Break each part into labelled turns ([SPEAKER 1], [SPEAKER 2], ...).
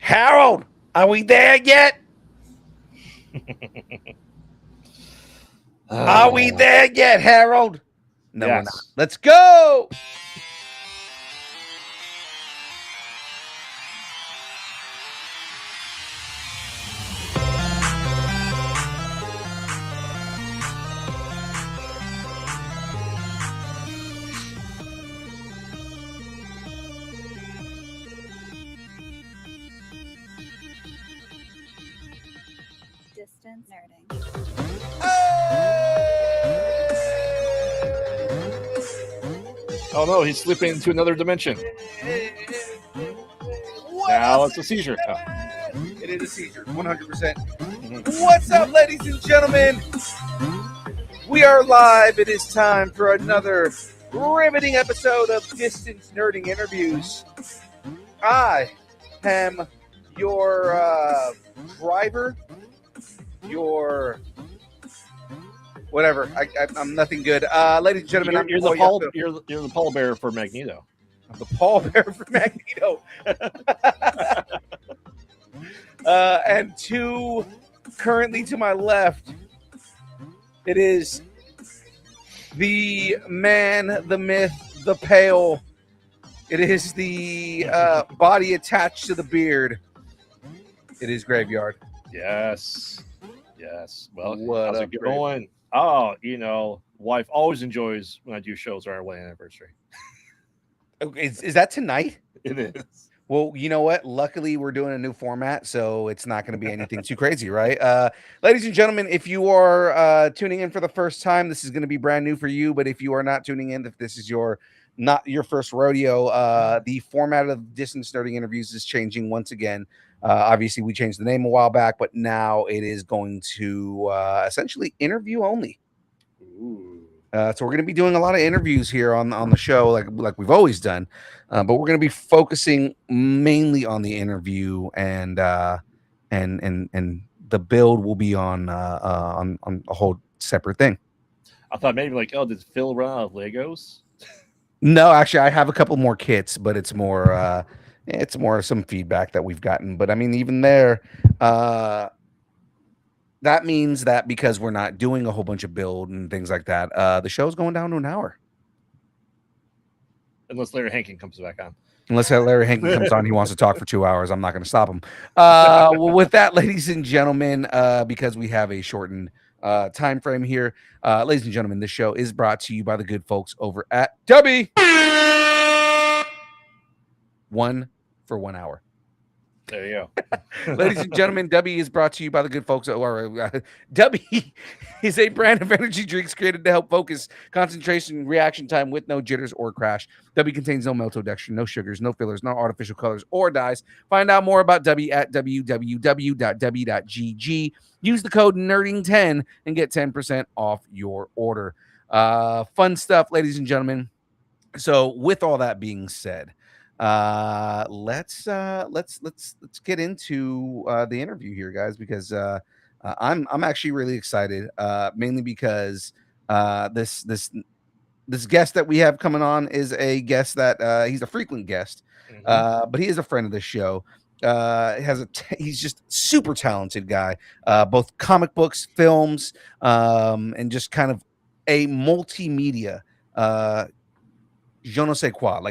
[SPEAKER 1] Harold, are we there yet? Are we there yet, Harold? No, we're not. Let's go.
[SPEAKER 2] Distance nerding.
[SPEAKER 3] Oh no, he's slipping into another dimension. Now it's a seizure. Oh.
[SPEAKER 1] It is a seizure, 100%. What's up, ladies and gentlemen? We are live. It is time for another riveting episode of Distance Nerding Interviews. I am your driver, your whatever. I'm nothing good. Ladies and gentlemen,
[SPEAKER 3] You're the pallbearer for Magneto.
[SPEAKER 1] I'm the pallbearer for Magneto. And currently to my left, it is the man, the myth, the pale. It is the body attached to the beard. It is Graveyard.
[SPEAKER 3] Yes. Well,
[SPEAKER 1] What
[SPEAKER 3] how's
[SPEAKER 1] up,
[SPEAKER 3] it going? Oh, wife always enjoys when I do shows on our wedding anniversary.
[SPEAKER 1] Okay, is that tonight?
[SPEAKER 3] It is.
[SPEAKER 1] Well, you know what? Luckily, we're doing a new format, so it's not going to be anything too crazy, right? Ladies and gentlemen, if you are tuning in for the first time, this is going to be brand new for you. But if you are not tuning in, if this is not your first rodeo, the format of Distance Nerding Interviews is changing once again. Obviously, we changed the name a while back, but now it is going to essentially interview only.
[SPEAKER 3] Ooh.
[SPEAKER 1] So we're going to be doing a lot of interviews here on the show, like we've always done, but we're going to be focusing mainly on the interview, and the build will be on a whole separate thing.
[SPEAKER 3] I thought maybe did Phil run out of Legos?
[SPEAKER 1] No, actually, I have a couple more kits, but it's more some feedback that we've gotten. But I mean, even there, that means that because we're not doing a whole bunch of build and things like that, the show's going down to an hour.
[SPEAKER 3] Unless Larry Hankin comes back on.
[SPEAKER 1] Unless Larry Hankin comes on, he wants to talk for 2 hours. I'm not going to stop him. Well, with that, ladies and gentlemen, because we have a shortened time frame here, ladies and gentlemen, this show is brought to you by the good folks over at Dubby. 1 for 1 hour.
[SPEAKER 3] There you
[SPEAKER 1] go. Ladies and gentlemen, Dubby is brought to you by the good folks. Dubby is a brand of energy drinks created to help focus, concentration, reaction time with no jitters or crash. Dubby contains no maltodextrin, no sugars, no fillers, no artificial colors or dyes. Find out more about Dubby at www.dubby.gg. Use the code NERDING10 and get 10% off your order. Fun stuff, ladies and gentlemen. So with all that being said, let's get into the interview here, guys, because I'm actually really excited, mainly because this guest that we have coming on is a guest that he's a frequent guest, but he is a friend of the show. He's just super talented guy, both comic books, films, and just kind of a multimedia je ne sais quoi.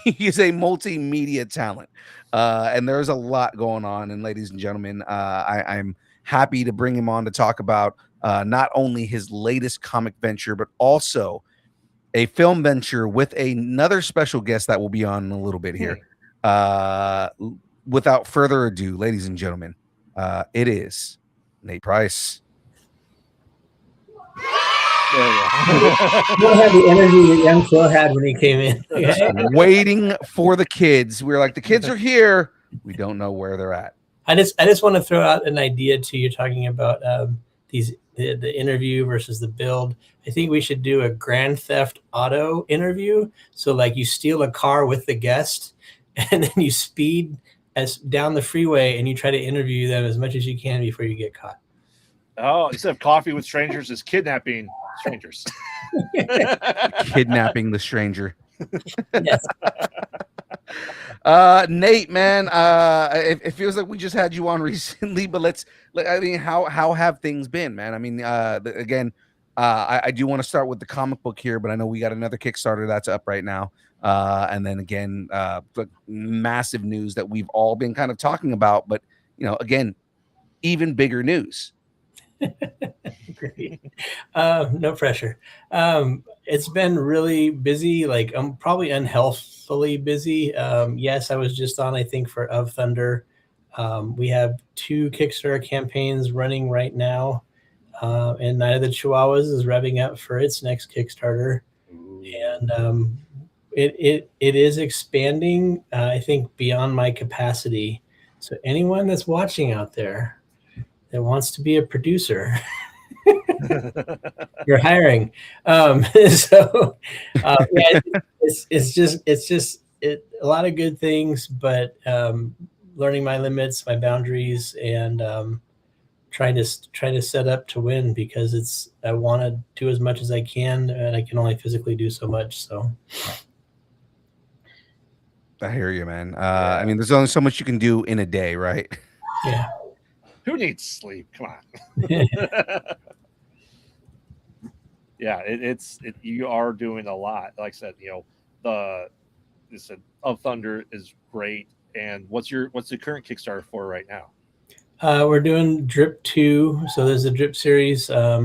[SPEAKER 1] He's a multimedia talent, and there's a lot going on. And ladies and gentlemen, I'm happy to bring him on to talk about not only his latest comic venture, but also a film venture with another special guest that will be on in a little bit here. Without further ado, ladies and gentlemen, it is Nate Price.
[SPEAKER 4] We'll have the energy that young Phil had when he came in.
[SPEAKER 1] Waiting for the kids. We're like, the kids are here. We don't know where they're at.
[SPEAKER 4] I just want to throw out an idea too. You're talking about the interview versus the build. I think we should do a Grand Theft Auto interview. So you steal a car with the guest, and then you speed down the freeway and you try to interview them as much as you can before you get caught.
[SPEAKER 3] Oh, instead of coffee with strangers, is kidnapping strangers.
[SPEAKER 1] Kidnapping the stranger.
[SPEAKER 4] Yes.
[SPEAKER 1] Nate, man, it feels like we just had you on recently, but I mean, how have things been, man? I mean, again, I do want to start with the comic book here, but I know we got another Kickstarter that's up right now. And then again, massive news that we've all been kind of talking about, but again, even bigger news.
[SPEAKER 4] Great. No pressure. It's been really busy. Like I'm probably unhealthily busy. Yes, I was just on, I think, for Of Thunder. We have 2 Kickstarter campaigns running right now. And Night of the Chihuahuas is revving up for its next Kickstarter. And it is expanding, I think, beyond my capacity. So anyone that's watching out there that wants to be a producer, you're hiring. So yeah, it's just a lot of good things, but learning my limits, my boundaries, and trying to set up to win, because I want to do as much as I can, and I can only physically do so much. So
[SPEAKER 1] I hear you, man. I mean, there's only so much you can do in a day, right?
[SPEAKER 4] yeah.
[SPEAKER 3] Who needs sleep? Come on. Yeah, you are doing a lot. Like I said, Of Thunder is great. And what's the current Kickstarter for right now?
[SPEAKER 4] We're doing Drip 2. So there's a Drip series. I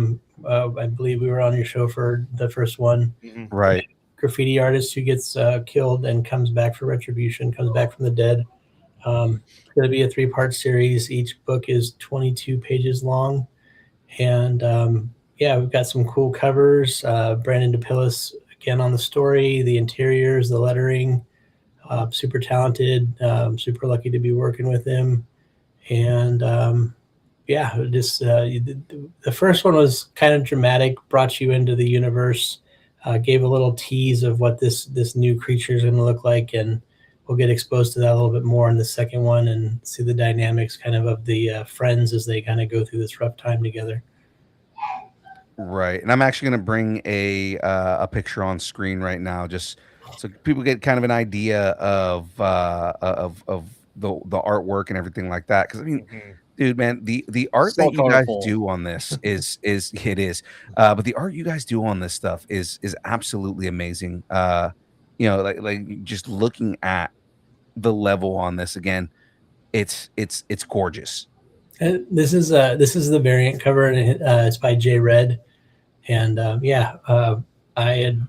[SPEAKER 4] believe we were on your show for the first one.
[SPEAKER 3] Mm-hmm.
[SPEAKER 1] Right.
[SPEAKER 4] Graffiti artist who gets killed and comes back for retribution, comes back from the dead. It's going to be a 3-part series. Each book is 22 pages long. And yeah, we've got some cool covers. Brandon DePillis, again, on the story, the interiors, the lettering. Super talented. Super lucky to be working with him. And yeah, just the first one was kind of dramatic, brought you into the universe, gave a little tease of what this new creature is going to look like, and we'll get exposed to that a little bit more in the second one and see the dynamics kind of the friends as they kind of go through this rough time together.
[SPEAKER 1] Right, and I'm actually going to bring a picture on screen right now, just so people get kind of an idea of the artwork and everything like that. Because I mean, dude, man, the art
[SPEAKER 3] So
[SPEAKER 1] that you guys
[SPEAKER 3] colorful.
[SPEAKER 1] do on this is it is, but the art you guys do on this stuff is absolutely amazing. Like just looking at the level on this again, it's gorgeous.
[SPEAKER 4] This is the variant cover, and it's by Jay Red. And I had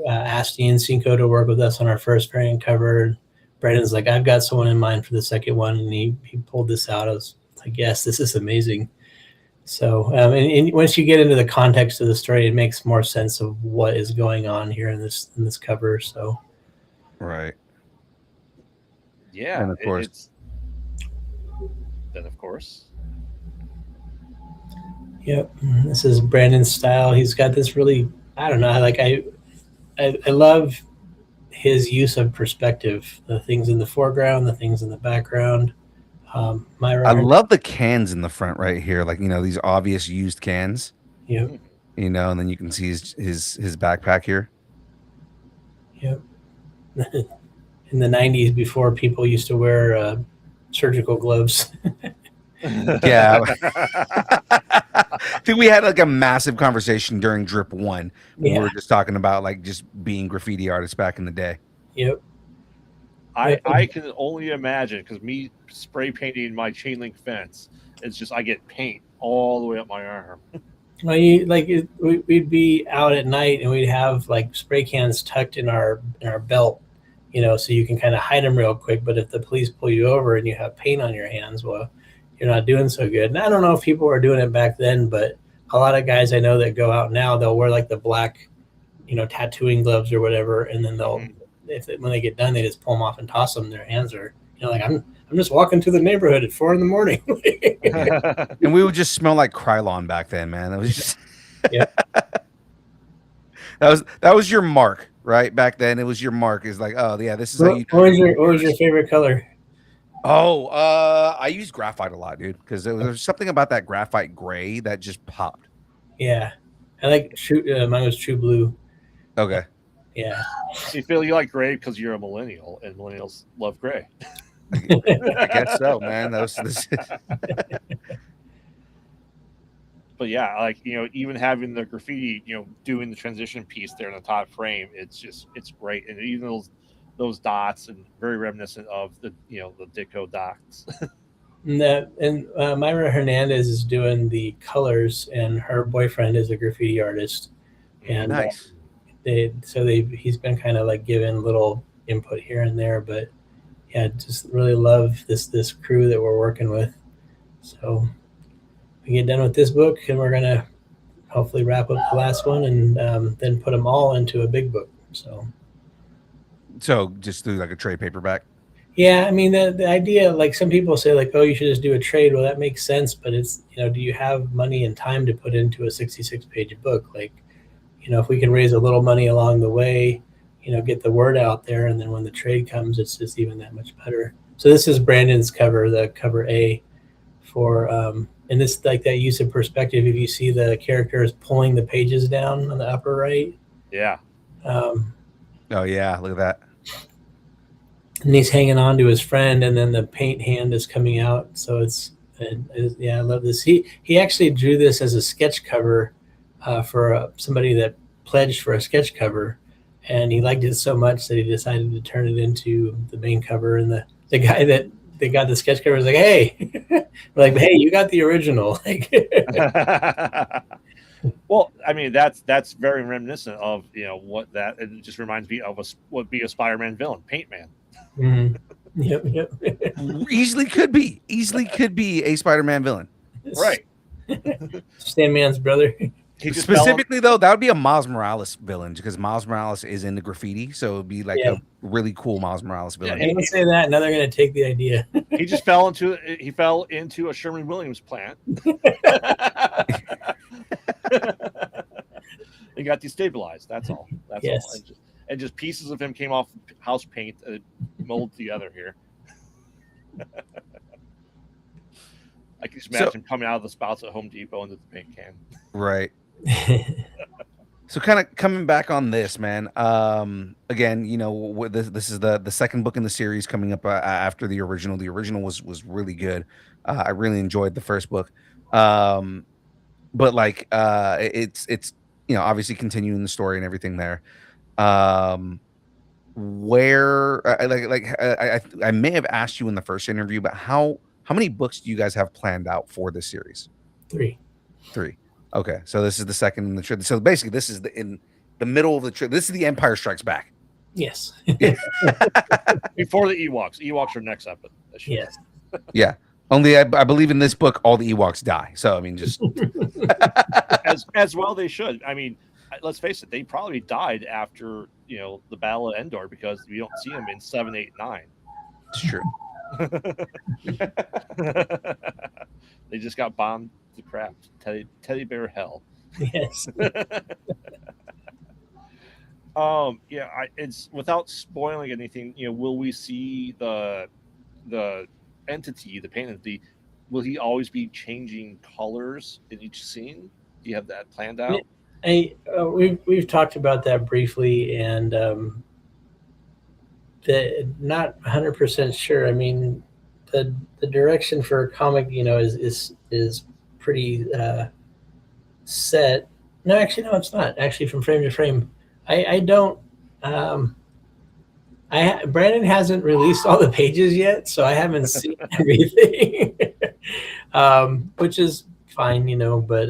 [SPEAKER 4] asked Ian Cinco to work with us on our first variant cover. Brandon's like, I've got someone in mind for the second one, and he pulled this out. I was like, yes, this is amazing. So and once you get into the context of the story, it makes more sense of what is going on here in this cover. So
[SPEAKER 1] right.
[SPEAKER 3] Yeah,
[SPEAKER 1] and of course.
[SPEAKER 3] Then of course.
[SPEAKER 4] Yep, this is Brandon's style. He's got this really, I don't know, I love his use of perspective, the things in the foreground, the things in the background.
[SPEAKER 1] I love the cans in the front right here, like these obvious used cans.
[SPEAKER 4] Yep.
[SPEAKER 1] And then you can see his backpack here.
[SPEAKER 4] Yep. In the 90s, before people used to wear surgical gloves.
[SPEAKER 1] Yeah. I think we had like a massive conversation during Drip 1. We were just talking about like just being graffiti artists back in the day.
[SPEAKER 4] Yep.
[SPEAKER 3] I can only imagine, because me spray painting my chain link fence, it's just I get paint all the way up my arm.
[SPEAKER 4] Well, we'd be out at night and we'd have like spray cans tucked in our belt, so you can kind of hide them real quick. But if the police pull you over and you have paint on your hands, well, you're not doing so good. And I don't know if people were doing it back then, but a lot of guys I know that go out now, they'll wear like the black, tattooing gloves or whatever, and then they'll, when they get done, they just pull them off and toss them. Their hands are, like I'm just walking through the neighborhood at 4 a.m.
[SPEAKER 1] And we would just smell like Krylon back then, man. That was just,
[SPEAKER 4] yeah.
[SPEAKER 1] that was your mark, right? Back then, it was your mark. It's like, oh yeah, this is how you.
[SPEAKER 4] What was your favorite color?
[SPEAKER 1] Oh, I use graphite a lot, dude, because there's something about that graphite gray that just popped.
[SPEAKER 4] Yeah, I like mine was True Blue.
[SPEAKER 1] Okay.
[SPEAKER 4] Yeah.
[SPEAKER 3] See, Phil, you like gray because you're a millennial, and millennials love gray.
[SPEAKER 1] I guess so, man.
[SPEAKER 3] But yeah, like, even having the graffiti, doing the transition piece there in the top frame, it's great, and even those dots, and very reminiscent of the Ditko dots.
[SPEAKER 4] And Myra Hernandez is doing the colors, and her boyfriend is a graffiti artist, and
[SPEAKER 1] nice.
[SPEAKER 4] He's been kind of like giving little input here and there, but yeah, just really love this crew that we're working with. So we get done with this book, and we're gonna hopefully wrap up the last one, and then put them all into a big book.
[SPEAKER 1] So just do like a trade paperback.
[SPEAKER 4] Yeah, I mean the idea, like some people say, like, oh, you should just do a trade. Well, that makes sense, but it's do you have money and time to put into a 66-page book? Like, if we can raise a little money along the way, get the word out there, and then when the trade comes, it's just even that much better. So this is Brandon's cover, the cover A for, and this, like, that use of perspective. If you see the characters pulling the pages down on the upper right.
[SPEAKER 3] Yeah.
[SPEAKER 1] Oh yeah, look at that.
[SPEAKER 4] And he's hanging on to his friend, and then the paint hand is coming out. So yeah, I love this. He actually drew this as a sketch cover for somebody that pledged for a sketch cover, and he liked it so much that he decided to turn it into the main cover. And the guy that they got the sketch cover was like, "Hey," we're like, "Hey, you got the original." Like,
[SPEAKER 3] well, I mean, that's very reminiscent of what that. It just reminds me of what would be a Spider-Man villain, Paint Man.
[SPEAKER 4] Mm-hmm. Yep.
[SPEAKER 1] Easily could be a Spider-Man villain.
[SPEAKER 3] Right.
[SPEAKER 4] Sandman's brother.
[SPEAKER 3] He just
[SPEAKER 1] Specifically, though, that would be a Miles Morales villain, because Miles Morales is into graffiti, so it would be like a really cool Miles Morales villain.
[SPEAKER 4] I didn't say that. Now they're going to take the idea.
[SPEAKER 3] He just fell into a Sherman Williams plant. He got destabilized. That's all. That's all. And just pieces of him came off house paint and molded together here. I can just imagine him coming out of the spouts at Home Depot into the paint can.
[SPEAKER 1] Right. So kind of coming back on this, man. Again, this is the second book in the series coming up after the original. The original was really good. I really enjoyed the first book. But like it's obviously continuing the story and everything there. Where I may have asked you in the first interview, but how many books do you guys have planned out for this series?
[SPEAKER 4] 3.
[SPEAKER 1] Okay, so this is the second in the trilogy. So basically, this is in the middle of the trilogy. This is the Empire Strikes Back.
[SPEAKER 4] Yes.
[SPEAKER 3] Before the Ewoks. Ewoks are next up.
[SPEAKER 4] Yes.
[SPEAKER 1] Yeah. Only I believe in this book, all the Ewoks die. So I mean, just
[SPEAKER 3] as well they should. I mean, let's face it, they probably died after the Battle of Endor, because we don't see them in 7, 8, 9.
[SPEAKER 1] It's true.
[SPEAKER 3] They just got bombed to crap. Teddy bear hell.
[SPEAKER 4] Yes.
[SPEAKER 3] It's without spoiling anything. Will we see the entity, the paint entity? Will he always be changing colors in each scene? Do you have that planned out?
[SPEAKER 4] We've talked about that briefly, and not 100% sure. I mean, the direction for a comic, is pretty set. No, actually, no, it's not. Actually, from frame to frame, I don't. Brandon hasn't released all the pages yet, so I haven't seen everything, which is fine, But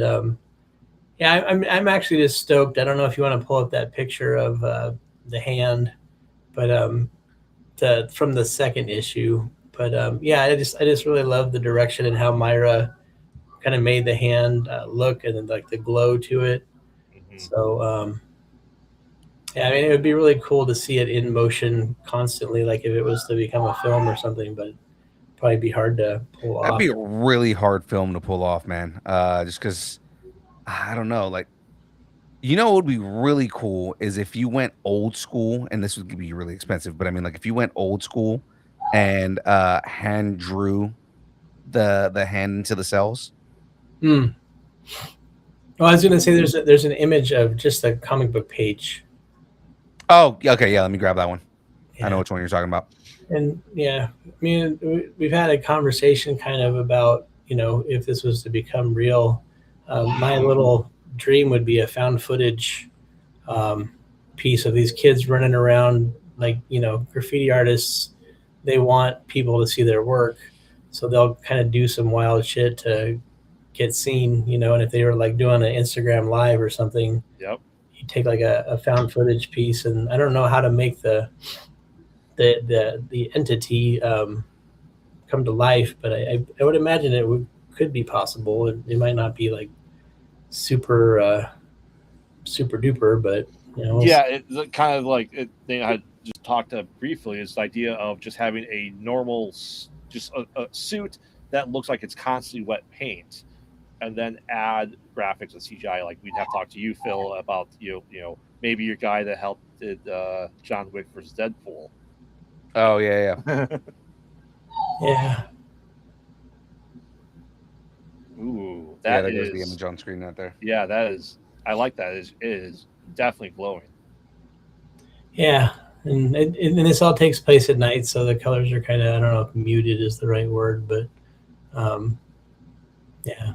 [SPEAKER 4] yeah, I'm actually just stoked. I don't know if you want to pull up that picture of the hand, but from the second issue. But yeah, I just really love the direction and how Myra kind of made the hand look, and then like the glow to it. Mm-hmm. So yeah, I mean, it would be really cool to see it in motion constantly, like if it was to become a film or something, but it'd probably be hard to pull off.
[SPEAKER 1] That'd be a really hard film to pull off, man. Just because, I don't know, like, what would be really cool is if you went old school, and this would be really expensive, but I mean, like, if you went old school and hand drew the hand into the cells.
[SPEAKER 4] Well, I was going to say there's an image of just a comic book page.
[SPEAKER 1] Oh, okay, yeah. Let me grab that one. I
[SPEAKER 4] Yeah.
[SPEAKER 1] know which one you're talking about.
[SPEAKER 4] And yeah, I mean, we've had a conversation kind of about, if this was to become real, my little dream would be a found footage piece of these kids running around like, graffiti artists. They want people to see their work. So they'll kind of do some wild shit to get seen, and if they were like doing an Instagram live or something,
[SPEAKER 3] Yep.
[SPEAKER 4] you take like a found footage piece. And I don't know how to make the entity come to life, but I would imagine could be possible. It might not be like super super duper, but
[SPEAKER 3] Yeah, it's kind of like thing I just talked briefly is the idea of just having a normal, just a suit that looks like it's constantly wet paint, and then add graphics and CGI. Like we'd have to talk to you, Phil, about maybe your guy that helped did John Wick versus Deadpool.
[SPEAKER 1] Oh yeah.
[SPEAKER 4] Yeah.
[SPEAKER 3] Ooh,
[SPEAKER 1] There
[SPEAKER 3] that
[SPEAKER 1] goes the
[SPEAKER 3] is.
[SPEAKER 1] image on screen right there.
[SPEAKER 3] Yeah, that is. I like that. It is definitely glowing.
[SPEAKER 4] Yeah. And this all takes place at night, so the colors are kind of, I don't know if muted is the right word, but yeah.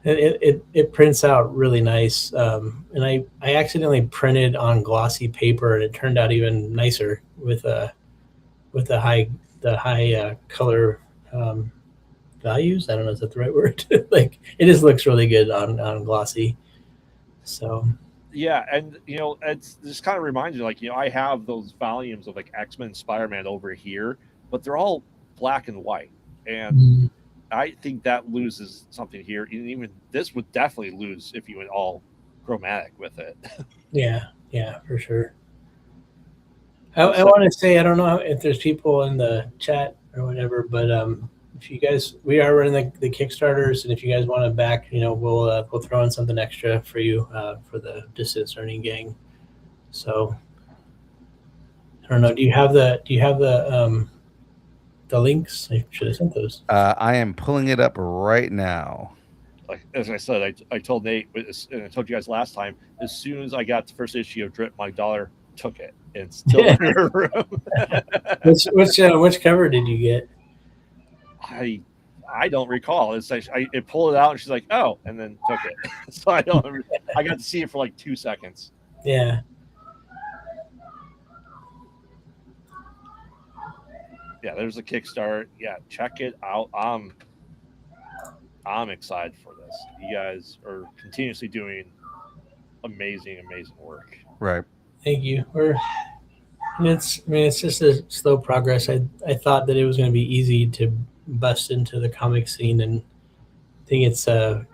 [SPEAKER 4] It prints out really nice. And I accidentally printed on glossy paper, and it turned out even nicer with the high color values. I don't know, is that the right word? Like it just looks really good on glossy. So
[SPEAKER 3] Yeah, and it's just kind of reminds you, like I have those volumes of like X-Men, Spider-Man over here, but they're all black and white, and I think that loses something here. And even this would definitely lose if you went all chromatic with it.
[SPEAKER 4] yeah, for sure. I want to say, I don't know if there's people in the chat or whatever, but if you guys, we are running the Kickstarters, and if you guys want to back, we'll throw in something extra for you for the Distance Learning Gang. So I don't know. Do you have the links? I should have sent those.
[SPEAKER 1] I am pulling it up right now.
[SPEAKER 3] Like as I said, I told Nate, and I told you guys last time. As soon as I got the first issue of Drip, my daughter took it and still in her room.
[SPEAKER 4] Which cover did you get?
[SPEAKER 3] I don't recall. It's like I pulled it out and she's like, "Oh," and then took it. So I don't. I got to see it for like 2 seconds.
[SPEAKER 4] Yeah.
[SPEAKER 3] Yeah, there's a Kickstarter. Yeah, check it out. I'm excited for this. You guys are continuously doing amazing work.
[SPEAKER 1] Right.
[SPEAKER 4] Thank you. It's just a slow progress. I thought that it was going to be easy to bust into the comic scene, and I think it's a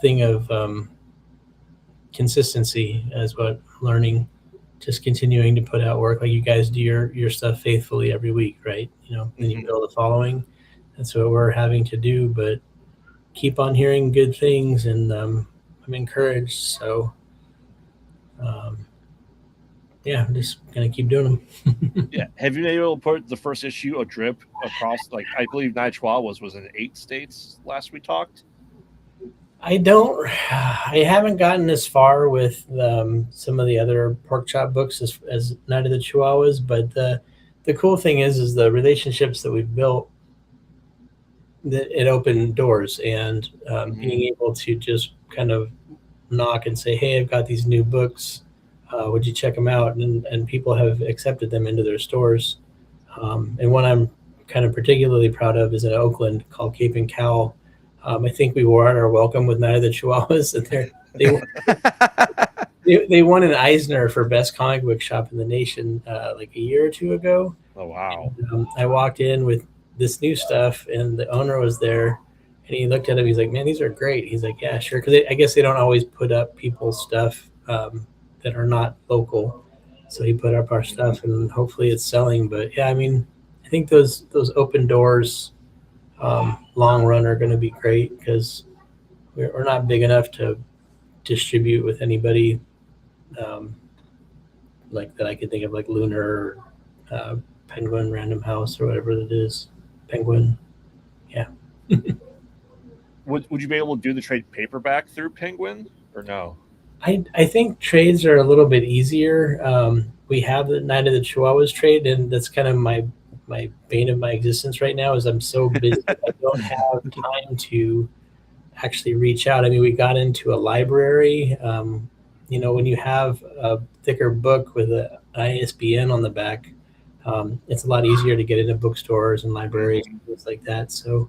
[SPEAKER 4] thing of consistency as what I'm learning. Just continuing to put out work, like you guys do your stuff faithfully every week, right? And you build a following. That's what we're having to do, but keep on hearing good things, and I'm encouraged. So yeah, I'm just gonna keep doing them.
[SPEAKER 3] Yeah. Have you been able to put the first issue of Drip across? Like I believe Nitro was in 8 states last we talked.
[SPEAKER 4] I haven't gotten as far with some of the other pork chop books as Night of the Chihuahuas, but the cool thing is the relationships that we've built, that it opened doors, and being able to just kind of knock and say, "Hey, I've got these new books. Would you check them out?" And people have accepted them into their stores. And one I'm kind of particularly proud of is in Oakland called Cape and Cowl. I think we were at our welcome with Night of the Chihuahuas, and they won an Eisner for best comic book shop in the nation like a year or two ago.
[SPEAKER 3] Oh wow!
[SPEAKER 4] And, I walked in with this new stuff, and the owner was there, and he looked at it. He's like, "Man, these are great." He's like, "Yeah, sure," because I guess they don't always put up people's stuff that are not local. So he put up our stuff, and hopefully it's selling. But yeah, I mean, I think those open doors long run are going to be great, because we're not big enough to distribute with anybody like that I could think of, like Lunar, or Penguin, Random House, or whatever it is. Penguin. Yeah.
[SPEAKER 3] Would you be able to do the trade paperback through Penguin or no?
[SPEAKER 4] I think trades are a little bit easier. We have the Night of the Chihuahuas trade, and that's kind of my bane of my existence right now. Is I'm so busy, I don't have time to actually reach out. I mean, we got into a library. When you have a thicker book with an ISBN on the back, it's a lot easier to get into bookstores and libraries and things like that. So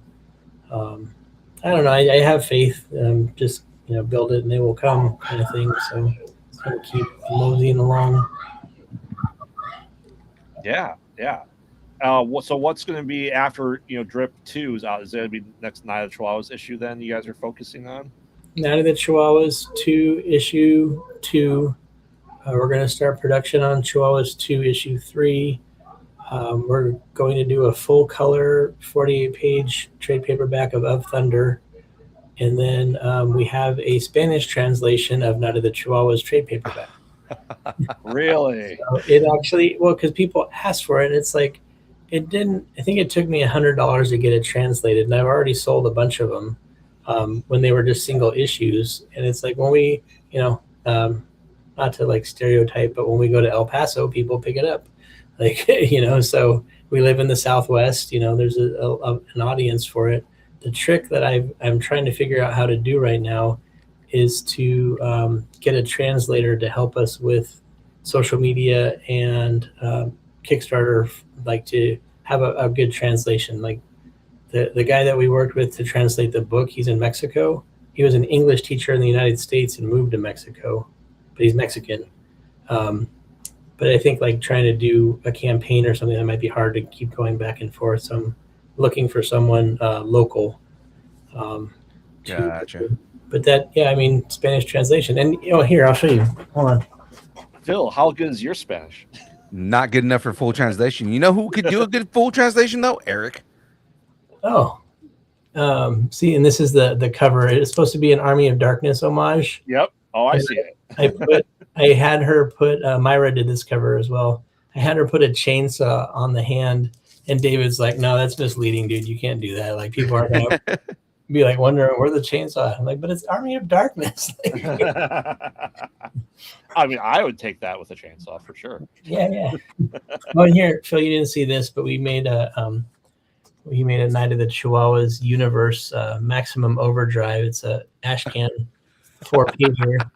[SPEAKER 4] I don't know. I have faith. Just build it and they will come, kind of thing. So kind of keep moseying along.
[SPEAKER 3] Yeah. So what's going to be after Drip 2 is out? Is that going to be next Night of the Chihuahuas issue? Then you guys are focusing on
[SPEAKER 4] Night of the Chihuahuas 2 issue 2. We're going to start production on Chihuahuas 2 issue 3. We're going to do a full color 48-page trade paperback of Thunder. And then we have a Spanish translation of Night of the Chihuahuas trade paperback.
[SPEAKER 3] Really?
[SPEAKER 4] So it actually, because people asked for it, it's like, it didn't, I think it took me $100 to get it translated. And I've already sold a bunch of them when they were just single issues. And it's like when we, not to like stereotype, but when we go to El Paso, people pick it up. Like, so we live in the Southwest, there's an audience for it. The trick that I'm trying to figure out how to do right now is to get a translator to help us with social media and Kickstarter, like to have a good translation. Like the guy that we worked with to translate the book, he's in Mexico. He was an English teacher in the United States and moved to Mexico, but he's Mexican. But I think like trying to do a campaign or something, that might be hard to keep going back and forth. So I'm looking for someone local.
[SPEAKER 1] Gotcha.
[SPEAKER 4] But Spanish translation. And here, I'll show you. Hold on.
[SPEAKER 3] Phil, how good is your Spanish?
[SPEAKER 1] Not good enough for full translation. You know who could do a good full translation though? Eric.
[SPEAKER 4] Oh. See, and this is the cover. It's supposed to be an Army of Darkness homage.
[SPEAKER 3] Yep. Oh, I see it.
[SPEAKER 4] I had her put Myra did this cover as well. I had her put a chainsaw on the hand, and David's like, "No, that's misleading, dude. You can't do that. Like, people are gonna be like wondering where the chainsaw." I'm like, "But it's Army of Darkness."
[SPEAKER 3] I mean, I would take that with a chainsaw for sure.
[SPEAKER 4] Yeah. Well, here, Phil, you didn't see this, but we made a Night of the Chihuahuas universe maximum overdrive. It's a Ashcan 4-pager.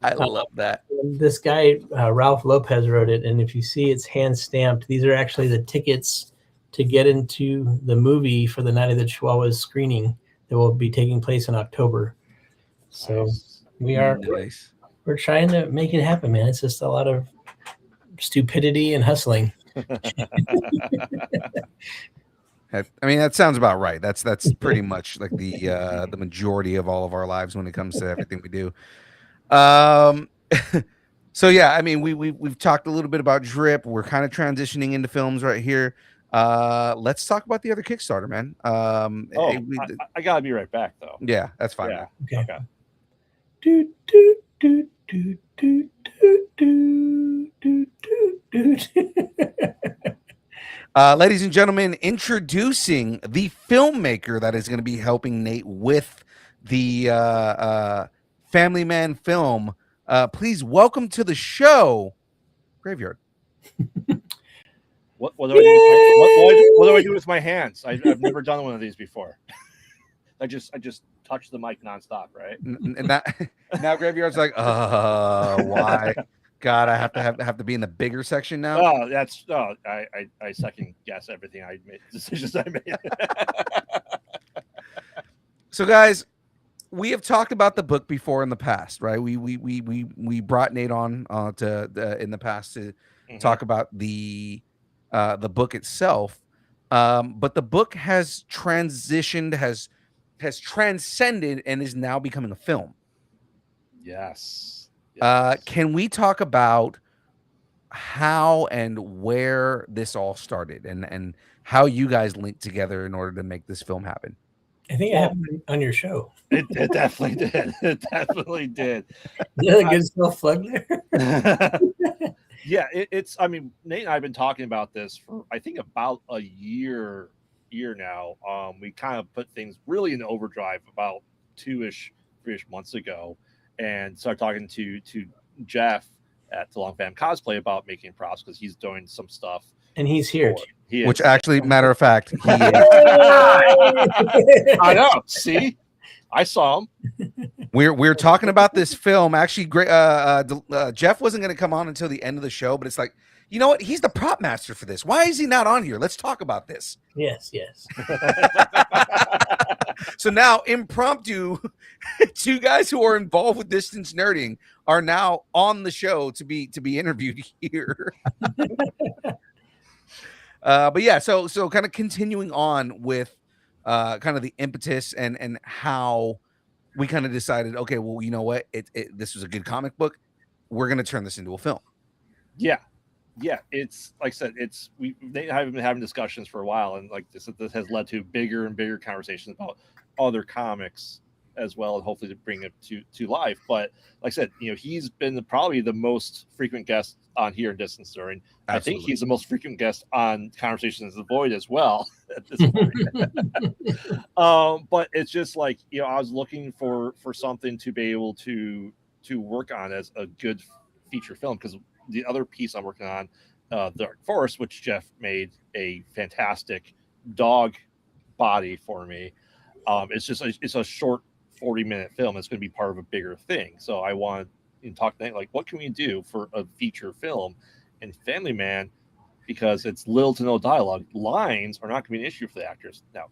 [SPEAKER 1] I love that.
[SPEAKER 4] This guy, Ralph Lopez, wrote it. And if you see, it's hand stamped. These are actually the tickets to get into the movie for the Night of the Chihuahuas screening that will be taking place in October. So we're trying to make it happen, man. It's just a lot of stupidity and hustling.
[SPEAKER 1] I mean, that sounds about right. That's pretty much like the majority of all of our lives when it comes to everything we do. So yeah, I mean, we've talked a little bit about Drip. We're kind of transitioning into films right here. Let's talk about the other Kickstarter, man.
[SPEAKER 3] I gotta be right back though.
[SPEAKER 1] Yeah, that's fine.
[SPEAKER 3] Yeah.
[SPEAKER 4] Okay.
[SPEAKER 3] Okay.
[SPEAKER 1] Ladies and gentlemen, introducing the filmmaker that is going to be helping Nate with the Family Man film. Please welcome to the show, Graveyard.
[SPEAKER 3] What do I do with my hands? I've never done one of these before. I just touch the mic nonstop, right?
[SPEAKER 1] And now Graveyard's like, why? God, I have to be in the bigger section now.
[SPEAKER 3] Oh, I second guess everything I made, decisions I made.
[SPEAKER 1] So, guys, we have talked about the book before in the past, right? We brought Nate on in the past to talk about the book itself, but the book has transitioned, has transcended, and is now becoming a film.
[SPEAKER 3] Yes.
[SPEAKER 1] Can we talk about how and where this all started and how you guys linked together in order to make this film happen?
[SPEAKER 4] I think it happened on your show.
[SPEAKER 3] It definitely did. It definitely did.
[SPEAKER 4] Is that a good self-plug there?
[SPEAKER 3] Yeah, it's. I mean, Nate and I have been talking about this for I think about a year now. We kind of put things really in overdrive about 2-ish, 3-ish months ago, and started talking to Jeff at the Long Fam Cosplay about making props because he's doing some stuff.
[SPEAKER 4] And he's here.
[SPEAKER 3] for- He
[SPEAKER 1] Which
[SPEAKER 3] is.
[SPEAKER 1] actually, matter of fact, he is.
[SPEAKER 3] I know. See, I saw him.
[SPEAKER 1] We're talking about this film. Actually, great. Jeff wasn't going to come on until the end of the show, but it's like, you know what? He's the prop master for this. Why is he not on here? Let's talk about this.
[SPEAKER 4] Yes.
[SPEAKER 1] So now, impromptu, two guys who are involved with distance nerding are now on the show to be interviewed here. But yeah, so kind of continuing on with kind of the impetus and how we kind of decided, okay, well, you know what? This was a good comic book. We're going to turn this into a film.
[SPEAKER 3] Yeah. It's like I said, they have been having discussions for a while, and like this has led to bigger and bigger conversations about other comics as well, and hopefully to bring it to life. But like I said, he's been probably the most frequent guest on here in Distance Nerding. I think he's the most frequent guest on Conversations in the Void as well at this point. But it's just like, I was looking for something to be able to work on as a good feature film, because the other piece I'm working on, Dark Forest, which Jeff made a fantastic dog body for me. It's a short 40-minute film. It's going to be part of a bigger thing. So I want to talk to Nate, like, what can we do for a feature film? And Family Man, because it's little to no dialogue, lines are not going to be an issue for the actors. Now,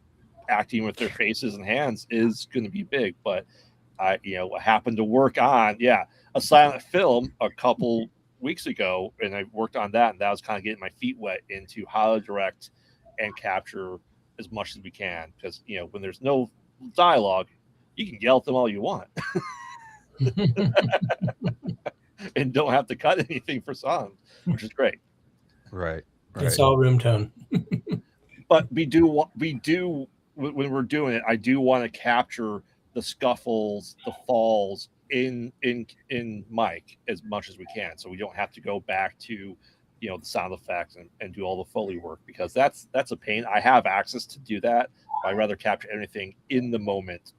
[SPEAKER 3] acting with their faces and hands is going to be big, but I happened to work on a silent film a couple weeks ago, and I worked on that, and that was kind of getting my feet wet into how to direct and capture as much as we can, because when there's no dialogue, you can yell at them all you want and don't have to cut anything for songs, which is great.
[SPEAKER 1] Right.
[SPEAKER 4] It's all room tone.
[SPEAKER 3] But we do when we're doing it, I do want to capture the scuffles, the falls in Mike as much as we can, so we don't have to go back to the sound effects and do all the Foley work, because that's a pain. I have access to do that, but I'd rather capture everything in the moment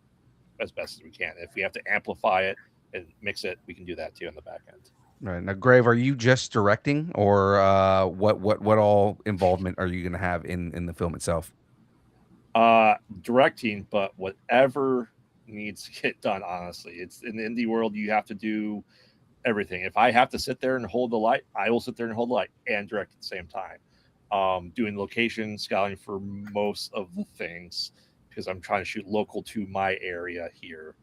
[SPEAKER 3] as best as we can. If we have to amplify it and mix it, we can do that too in the back end.
[SPEAKER 1] Right. Now, Grave, are you just directing, or what all involvement are you going to have in the film itself?
[SPEAKER 3] Directing, but whatever needs to get done. Honestly, it's in the indie world, you have to do everything. If I have to sit there and hold the light, I will sit there and hold the light and direct at the same time. Doing location scouting for most of the things, because I'm trying to shoot local to my area here.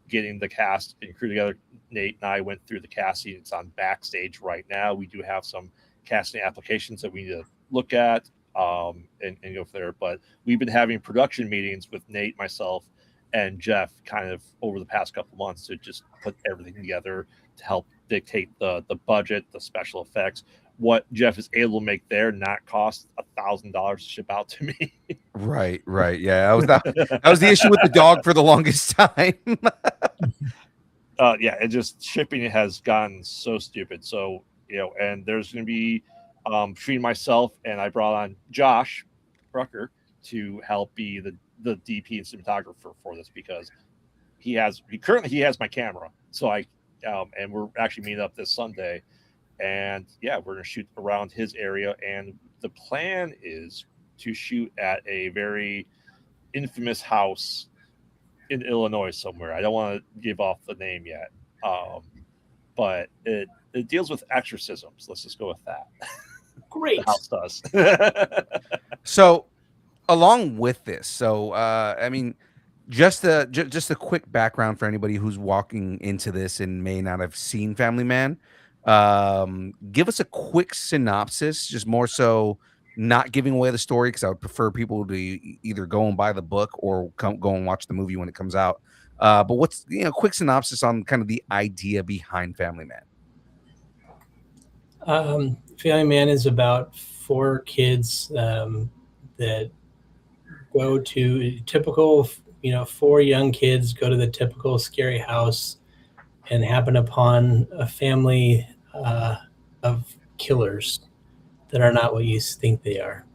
[SPEAKER 3] Getting the cast and crew together. Nate and I went through the casting. It's on Backstage right now. We do have some casting applications that we need to look at and go from there. But we've been having production meetings with Nate, myself, and Jeff kind of over the past couple months to just put everything together to help dictate the budget, the special effects, what Jeff is able to make there, not cost $1,000 to ship out to me.
[SPEAKER 1] Right. Yeah, that was the issue with the dog for the longest time.
[SPEAKER 3] It just shipping has gotten so stupid. So, and there's going to be between myself and I brought on Josh Brucker to help be the DP and cinematographer for this, because he currently has my camera. So and we're actually meeting up this Sunday, and we're going to shoot around his area. And the plan is to shoot at a very infamous house in Illinois somewhere. I don't want to give off the name yet. But it deals with exorcisms. Let's just go with that.
[SPEAKER 4] Great.
[SPEAKER 3] The house does.
[SPEAKER 1] So, along with this, just a quick background for anybody who's walking into this and may not have seen Family Man. Give us a quick synopsis, just more so not giving away the story, because I would prefer people to either go and buy the book or go and watch the movie when it comes out. But what's quick synopsis on kind of the idea behind Family Man?
[SPEAKER 4] Family Man is about 4 kids that go to typical, 4 young kids go to the typical scary house and happen upon a family of killers that are not what you think they are.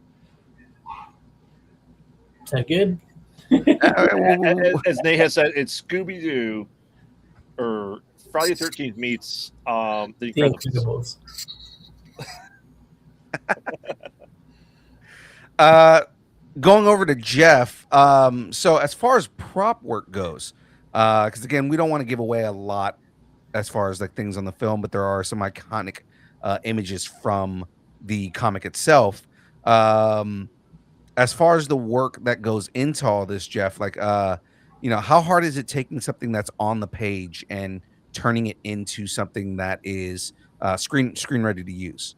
[SPEAKER 4] Is that good?
[SPEAKER 3] As Nate has said, it's Scooby-Doo or Friday the 13th meets the
[SPEAKER 4] The
[SPEAKER 3] Incredibles.
[SPEAKER 4] Incredibles.
[SPEAKER 1] Going over to Jeff. So as far as prop work goes, because again, we don't want to give away a lot as far as like things on the film, but there are some iconic images from the comic itself. As far as the work that goes into all this, Jeff, like how hard is it taking something that's on the page and turning it into something that is screen ready to use?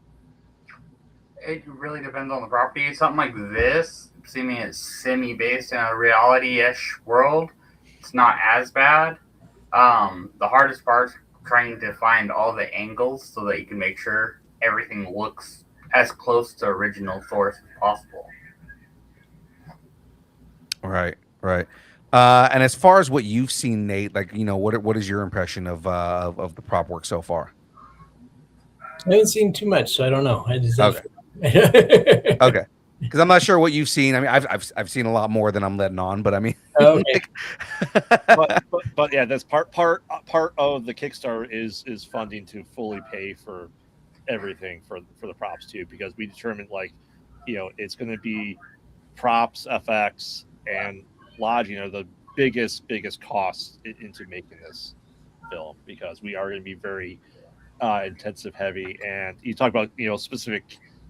[SPEAKER 5] It really depends on the property. Something like this, seeming it's semi-based in a reality-ish world, it's not as bad. The hardest part is trying to find all the angles so that you can make sure everything looks as close to original source as possible.
[SPEAKER 1] Right. And as far as what you've seen, Nate, like what is your impression of the prop work so far?
[SPEAKER 4] I haven't seen too much, so I don't know. I just
[SPEAKER 1] Okay. Okay. Because I'm not sure what you've seen. I mean, I've seen a lot more than I'm letting on, but I mean,
[SPEAKER 4] Okay.
[SPEAKER 3] but yeah, that's part of the Kickstarter is funding to fully pay for everything for the props too, because we determined it's going to be props, FX, and lodging are the biggest costs into making this film, because we are going to be very intensive heavy, and you talk about specific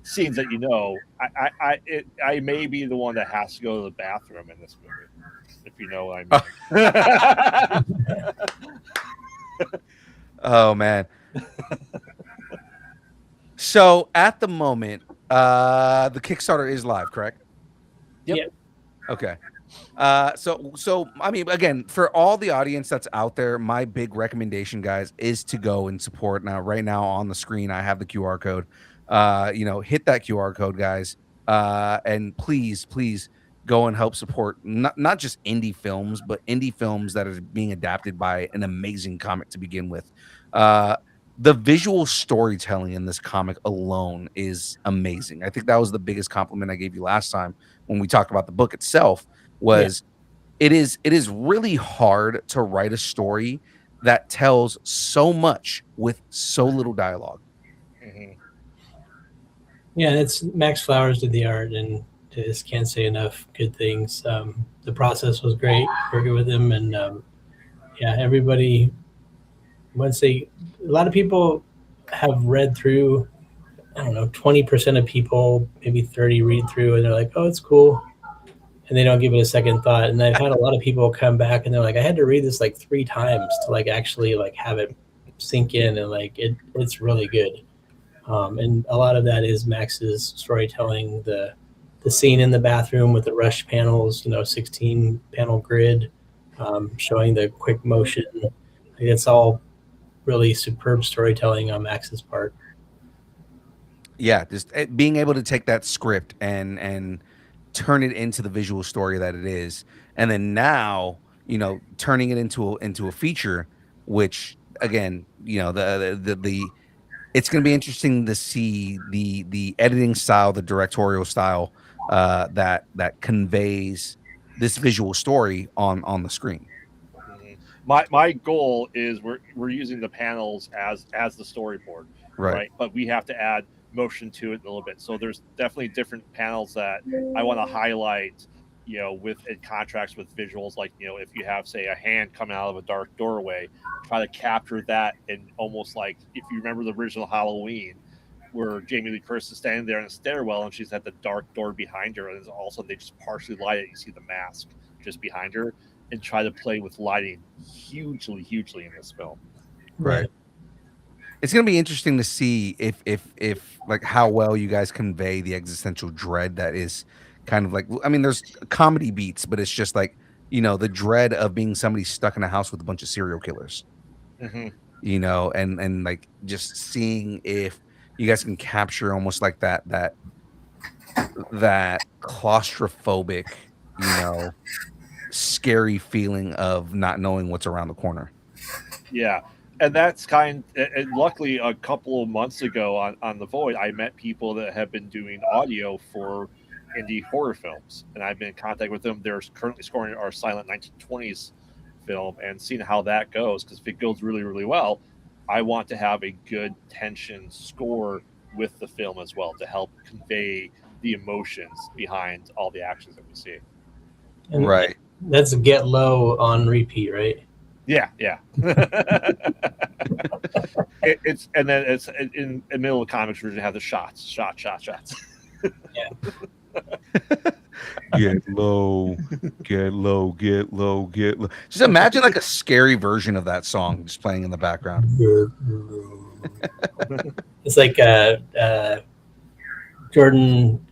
[SPEAKER 3] scenes that I may be the one that has to go to the bathroom in this movie, if you know what I mean.
[SPEAKER 1] Oh man. So at the moment, the Kickstarter is live, correct?
[SPEAKER 3] Yep.
[SPEAKER 4] Yeah.
[SPEAKER 1] Okay. So I mean, again, for all the audience that's out there, my big recommendation, guys, is to go and support. Now, right now on the screen, I have the QR code. Hit that QR code, guys, and please go and help support not just indie films, but indie films that are being adapted by an amazing comic to begin with. The visual storytelling in this comic alone is amazing. I think that was the biggest compliment I gave you last time when we talked about the book itself. It is really hard to write a story that tells so much with so little dialogue.
[SPEAKER 3] Mm-hmm.
[SPEAKER 4] Yeah, it's Max Flowers did the art, and I just can't say enough good things. The process was great working with him, and everybody. A lot of people have read through. I don't know, 20% of people, maybe 30, read through, and they're like, "Oh, it's cool," and they don't give it a second thought. And I've had a lot of people come back and they're like, I had to read this like 3 times to actually have it sink in, and it's really good. And a lot of that is Max's storytelling, the scene in the bathroom with the rush panels, 16 panel grid, showing the quick motion. It's all really superb storytelling on Max's part.
[SPEAKER 1] Yeah, just being able to take that script and turn it into the visual story that it is, and then now turning it into a feature, which again the it's going to be interesting to see the editing style, the directorial style that conveys this visual story on the screen.
[SPEAKER 3] My goal is we're using the panels as the storyboard, right? But we have to add motion to it a little bit. So there's definitely different panels that I want to highlight, with in contrast with visuals. Like, if you have, say, a hand coming out of a dark doorway, try to capture that, and almost like if you remember the original Halloween, where Jamie Lee Curtis is standing there in a stairwell and she's at the dark door behind her, and all of a sudden they just partially light it. You see the mask just behind her, and try to play with lighting hugely in this film.
[SPEAKER 1] Right. It's going to be interesting to see if like how well you guys convey the existential dread that is kind of like, I mean, there's comedy beats, but it's just like, the dread of being somebody stuck in a house with a bunch of serial killers,
[SPEAKER 3] mm-hmm.
[SPEAKER 1] And like just seeing if you guys can capture almost like that claustrophobic, scary feeling of not knowing what's around the corner.
[SPEAKER 3] Yeah. And that's and luckily a couple of months ago on The Void, I met people that have been doing audio for indie horror films, and I've been in contact with them. They're currently scoring our silent 1920s film and seeing how that goes. Because if it goes really, really well, I want to have a good tension score with the film as well to help convey the emotions behind all the actions that we see.
[SPEAKER 4] And
[SPEAKER 1] Right.
[SPEAKER 4] That's Get Low on repeat, right?
[SPEAKER 3] Yeah. It's and then it's in the middle of the comics version have the shots.
[SPEAKER 1] Get low, get low, get low, get low. Just imagine like a scary version of that song just playing in the background.
[SPEAKER 4] It's like Jordan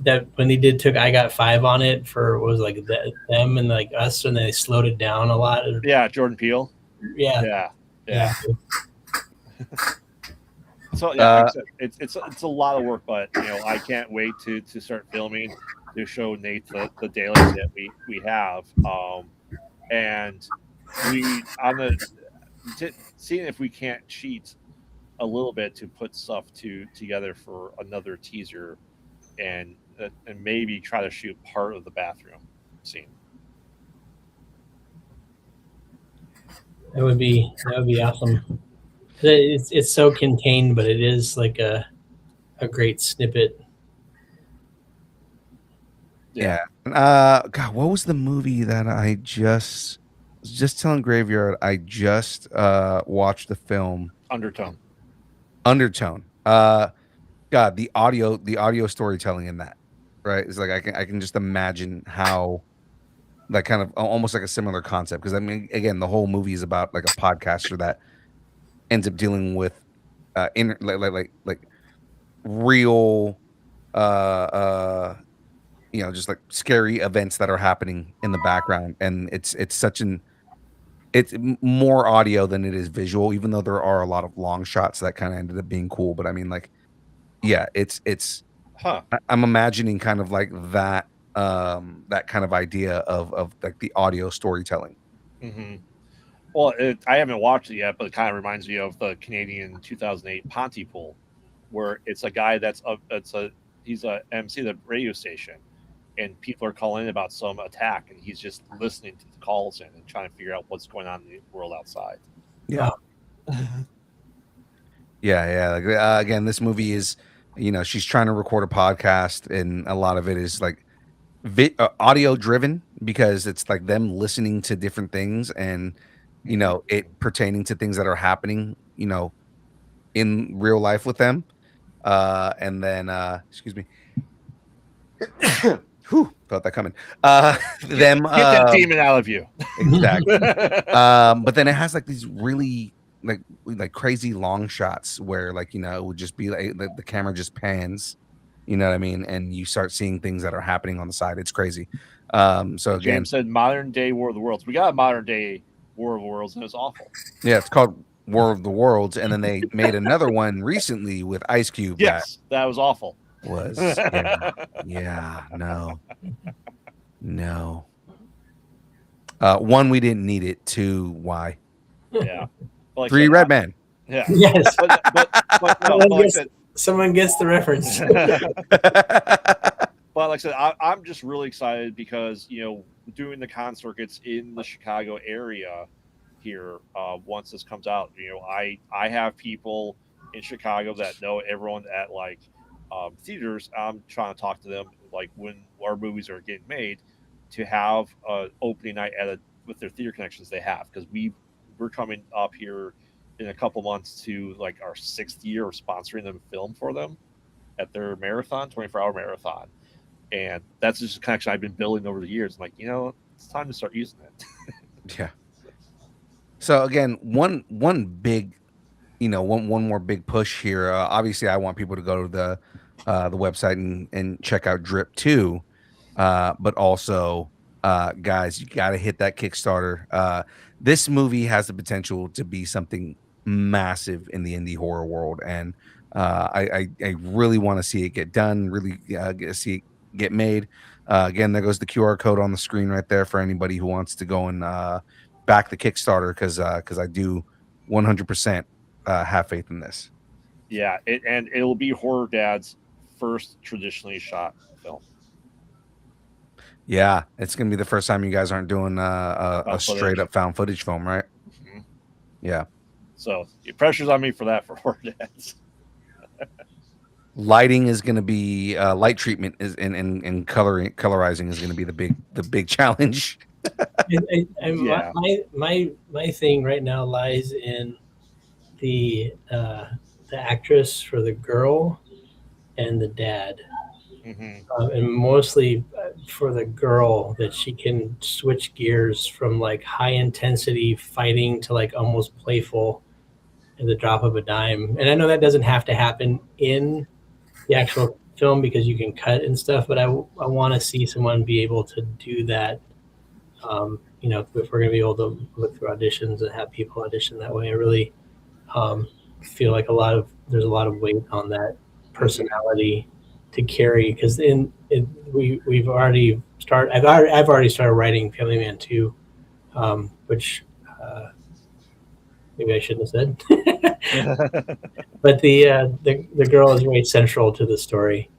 [SPEAKER 4] that when he took I Got Five on it for what was it, like them and like us, and they slowed it down a lot.
[SPEAKER 3] Yeah, Jordan Peele.
[SPEAKER 4] Yeah.
[SPEAKER 3] So yeah, like I said, it's a lot of work, but I can't wait to start filming to show Nate the dailies that we have, and we seeing if we can't cheat a little bit to put stuff together for another teaser, and maybe try to shoot part of the bathroom scene.
[SPEAKER 4] That would be awesome. It's so contained, but it is like a great snippet.
[SPEAKER 1] Yeah. God, what was the movie that I was just telling Graveyard? I just watched the film
[SPEAKER 3] Undertone.
[SPEAKER 1] God, the audio storytelling in that, right? It's like I can just imagine how that kind of almost like a similar concept, because I mean, again, the whole movie is about like a podcaster that ends up dealing with like real just like scary events that are happening in the background, and it's more audio than it is visual, even though there are a lot of long shots that kind of ended up being cool. But I mean, like, yeah, I'm imagining kind of like that that kind of idea of like the audio storytelling.
[SPEAKER 3] Mm-hmm. Well, I haven't watched it yet, but it kind of reminds me of the Canadian 2008 Pontypool, where it's a guy he's a MC at the radio station, and people are calling in about some attack, and he's just listening to the calls in and trying to figure out what's going on in the world outside.
[SPEAKER 1] Yeah. Like, again, this movie is, she's trying to record a podcast, and a lot of it is like audio driven, because it's like them listening to different things, and it pertaining to things that are happening, in real life with them. And then excuse me. Whew, felt that coming. Them
[SPEAKER 3] get that demon out of you.
[SPEAKER 1] Exactly. But then it has like these really like crazy long shots where, like, it would just be like the camera just pans, you know what I mean, and you start seeing things that are happening on the side. It's crazy. So again,
[SPEAKER 3] James said modern day War of the Worlds. We got a modern day War of the Worlds, and it's awful.
[SPEAKER 1] Yeah, it's called War of the Worlds, and then they made another one recently with Ice Cube.
[SPEAKER 3] Yes, that was awful.
[SPEAKER 1] No. One, we didn't need it. Two, why?
[SPEAKER 3] Yeah. Like
[SPEAKER 1] Three, Red Man.
[SPEAKER 3] Yeah.
[SPEAKER 4] Yes.
[SPEAKER 3] But
[SPEAKER 4] someone gets the reference.
[SPEAKER 3] But like I said, I'm just really excited because, doing the con circuits in the Chicago area here, once this comes out, I have people in Chicago that know everyone at like theaters. I'm trying to talk to them like when our movies are getting made to have opening night with their theater connections they have, because we're coming up here in a couple months to like our 6th year of sponsoring them film for them at their marathon, 24-hour marathon. And that's just a connection I've been building over the years. I'm like, it's time to start using it.
[SPEAKER 1] Yeah. So again, one big, one more big push here. Obviously, I want people to go to the website and check out Drip 2, but also, guys, you got to hit that Kickstarter. This movie has the potential to be something massive in the indie horror world, and I really want to see it get done. Really see it get made. Again, there goes the QR code on the screen right there for anybody who wants to go and back the Kickstarter, because I do 100% have faith in this.
[SPEAKER 3] Yeah, it'll be Horror Dad's first traditionally shot film.
[SPEAKER 1] Yeah, it's gonna be the first time you guys aren't doing a
[SPEAKER 3] Found
[SPEAKER 1] straight
[SPEAKER 3] footage.
[SPEAKER 1] up found footage film, right?
[SPEAKER 3] Mhm.
[SPEAKER 1] Yeah.
[SPEAKER 3] So the pressure's on me for that for Horror Dads.
[SPEAKER 1] Lighting is going to be light treatment is and colorizing is going to be the big challenge.
[SPEAKER 3] Yeah.
[SPEAKER 4] My thing right now lies in the actress for the girl and the dad, and mostly for the girl, that she can switch gears from like high intensity fighting to like almost playful at the drop of a dime. And I know that doesn't have to happen in the actual film because you can cut and stuff, but I want to see someone be able to do that. You know, if we're going to be able to look through auditions and have people audition that way, I really feel like there's a lot of weight on that personality to carry, because we've already started. I've already started writing Family Man 2, which maybe I shouldn't have said. But the girl is very central to the story,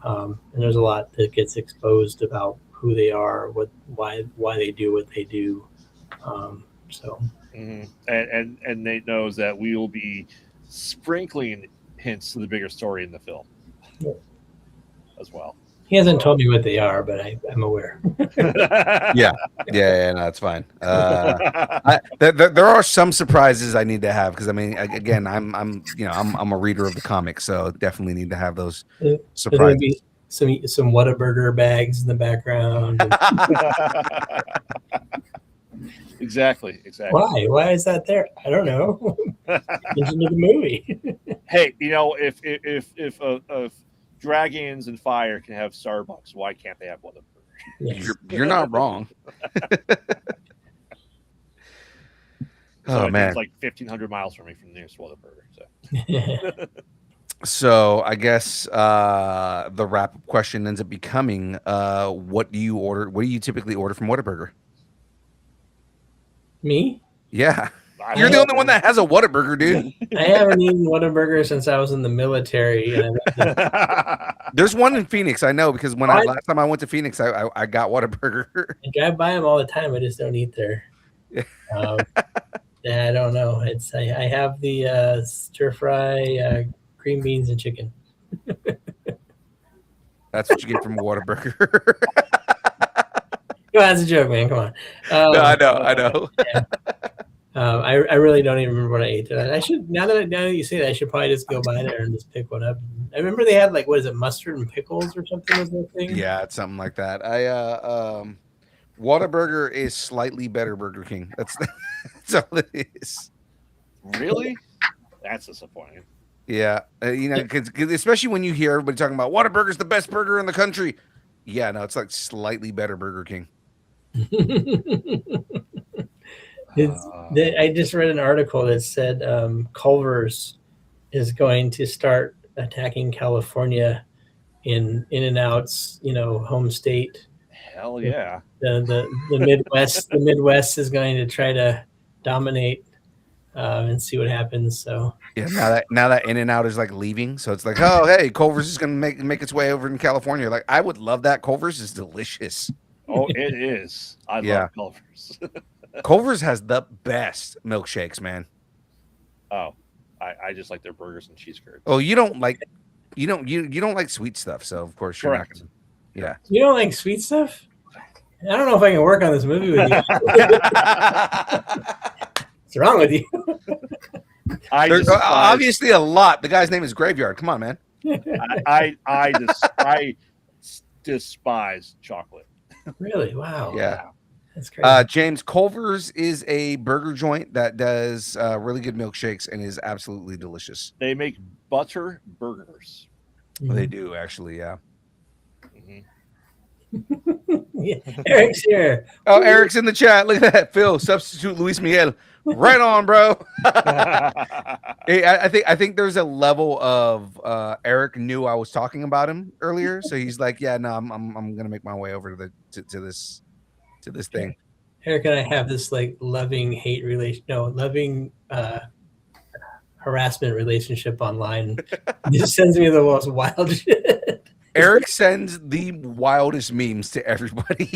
[SPEAKER 4] and there's a lot that gets exposed about who they are, why they do what they do. So
[SPEAKER 3] And Nate knows that we will be sprinkling hints to the bigger story in the film as well.
[SPEAKER 4] he hasn't told me what they are, but I'm aware.
[SPEAKER 1] Yeah, no, it's fine. There are some surprises I need to have because I mean, again, I'm a reader of the comics, so definitely need to have those
[SPEAKER 4] There's gonna
[SPEAKER 1] surprises.
[SPEAKER 4] be some Whataburger bags in the background.
[SPEAKER 3] Exactly.
[SPEAKER 4] Why is that there? I don't know. Into the movie.
[SPEAKER 3] Hey, you know, if dragons and fire can have Starbucks, why can't they have Whataburger?
[SPEAKER 4] Yes.
[SPEAKER 1] You're not wrong. Oh man,
[SPEAKER 3] it's like 1,500 miles from me from the nearest Whataburger. So.
[SPEAKER 1] So I guess the wrap up question ends up becoming, what do you order? What do you typically order from Whataburger?
[SPEAKER 4] Me?
[SPEAKER 1] Yeah, you're the only one that has a Whataburger, dude.
[SPEAKER 4] I haven't eaten Whataburger since I was in the military. And
[SPEAKER 1] There's one in Phoenix, I know, because when
[SPEAKER 4] What?
[SPEAKER 1] last time I went to Phoenix, I got Whataburger.
[SPEAKER 4] I drive by them all the time. I just don't eat there. I don't know. I have the stir fry, green beans, and chicken.
[SPEAKER 1] That's what you get from Whataburger.
[SPEAKER 4] No, that's a joke, man. Come on.
[SPEAKER 1] No, I know.
[SPEAKER 4] Yeah. I really don't even remember what I ate today. I should now that you say that, I should probably just go by there and just pick one up. I remember they had like, what is it, mustard and pickles or something was their thing.
[SPEAKER 1] Yeah, it's something like that. Whataburger is slightly better Burger King. That's all it is.
[SPEAKER 3] Really? That's disappointing.
[SPEAKER 1] Yeah, because especially when you hear everybody talking about Whataburger's the best burger in the country. Yeah, no, it's like slightly better Burger King.
[SPEAKER 4] I just read an article that said Culver's is going to start attacking California in In-N-Out's, home state.
[SPEAKER 3] Hell yeah.
[SPEAKER 4] The Midwest, the Midwest is going to try to dominate and see what happens. So
[SPEAKER 1] yeah, now that In-N-Out is like leaving, so it's like, oh hey, Culver's is gonna make its way over in California. Like, I would love that. Culver's is delicious.
[SPEAKER 3] Oh, it is. I love Culver's.
[SPEAKER 1] Culver's has the best milkshakes, man.
[SPEAKER 3] Oh, I just like their burgers and cheese curds.
[SPEAKER 1] Oh, you don't like sweet stuff, so of course you're
[SPEAKER 3] Correct.
[SPEAKER 1] not gonna. Yeah.
[SPEAKER 4] You don't like sweet stuff? I don't know if I can work on this movie with you. What's wrong with you?
[SPEAKER 1] There's obviously a lot. The guy's name is Graveyard. Come on, man.
[SPEAKER 3] I despise chocolate.
[SPEAKER 4] Really? Wow.
[SPEAKER 1] Yeah.
[SPEAKER 4] That's crazy.
[SPEAKER 1] James, Culver's is a burger joint that does really good milkshakes and is absolutely delicious.
[SPEAKER 3] They make butter burgers.
[SPEAKER 1] They do, actually, yeah.
[SPEAKER 4] Yeah. Eric's here.
[SPEAKER 1] Oh, Eric's in the chat. Look at that. Phil, substitute Luis Miguel. Right on, bro. Hey, I think there's a level of Eric knew I was talking about him earlier, so he's like, yeah, no, I'm gonna make my way over to this thing.
[SPEAKER 4] Eric and I have this like loving harassment relationship online. He just sends me the most wild shit.
[SPEAKER 1] Eric sends the wildest memes to everybody.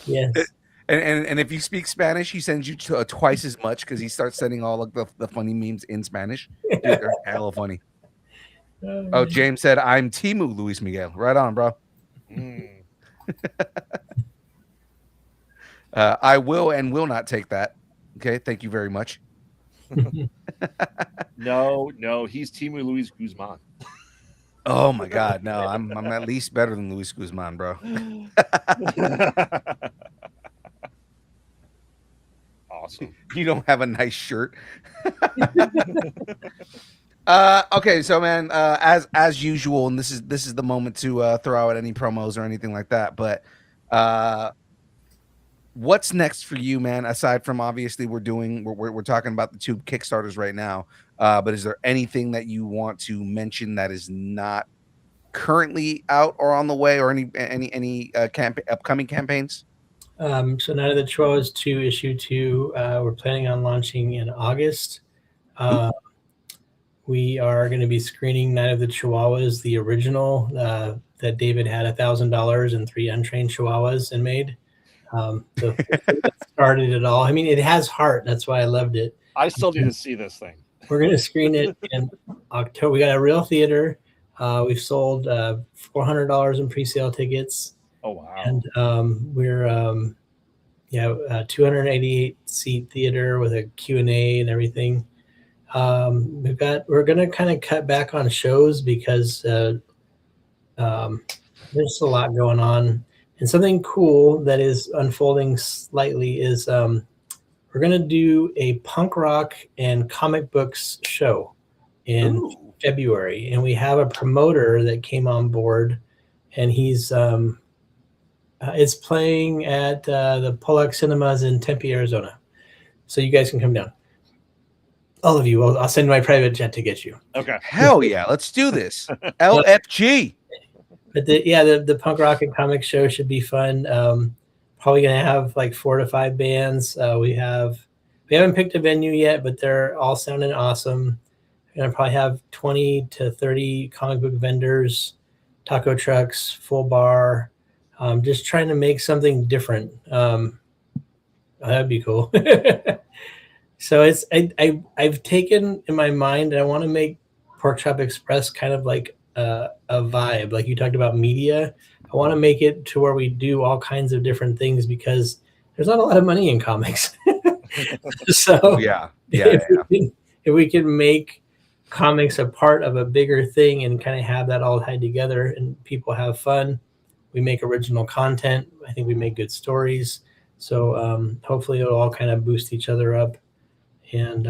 [SPEAKER 4] Yes.
[SPEAKER 1] And if you speak Spanish, he sends you twice as much because he starts sending all of the funny memes in Spanish. Dude, they're hella funny. Oh, James said, I'm Timu Luis Miguel. Right on, bro.
[SPEAKER 3] Mm.
[SPEAKER 1] I will and will not take that. Okay, thank you very much.
[SPEAKER 3] No, he's Timu Luis Guzman.
[SPEAKER 1] Oh my God, no, I'm at least better than Luis Guzman, bro.
[SPEAKER 3] Awesome.
[SPEAKER 1] You don't have a nice shirt. Okay, so man, as usual, and this is the moment to throw out any promos or anything like that. But what's next for you, man? Aside from obviously we're talking about the 2 Kickstarters right now, but is there anything that you want to mention that is not currently out or on the way, or any upcoming campaigns?
[SPEAKER 4] So Night of the Chihuahuas 2 issue 2, we're planning on launching in August. We are going to be screening Night of the Chihuahuas, the original that David had $1,000 and 3 untrained Chihuahuas and made. That started it all. I mean, it has heart. That's why I loved it.
[SPEAKER 3] I still need to see this thing.
[SPEAKER 4] We're going to screen it in October. We got a real theater. We've sold $400 in pre-sale tickets.
[SPEAKER 3] Oh wow!
[SPEAKER 4] And we're 288 seat theater with a Q&A and everything. We're gonna kind of cut back on shows because there's a lot going on, and something cool that is unfolding slightly is we're gonna do a punk rock and comic books show in February, and we have a promoter that came on board, and he's it's playing at the Pollock Cinemas in Tempe, Arizona. So you guys can come down. All of you. I'll send my private jet to get you.
[SPEAKER 3] Okay.
[SPEAKER 1] Hell yeah, let's do this. LFG.
[SPEAKER 4] But the punk rock and comic show should be fun. Probably gonna have like 4 to 5 bands. We haven't picked a venue yet, but they're all sounding awesome. We're gonna probably have 20 to 30 comic book vendors, taco trucks, full bar. Just trying to make something different. That'd be cool. So I've taken in my mind, and I want to make Pork Chop Express kind of like a vibe. Like you talked about media, I want to make it to where we do all kinds of different things because there's not a lot of money in comics. So if we can make comics a part of a bigger thing and kind of have that all tied together and people have fun. We make original content. I think we make good stories. So hopefully it'll all kind of boost each other up. And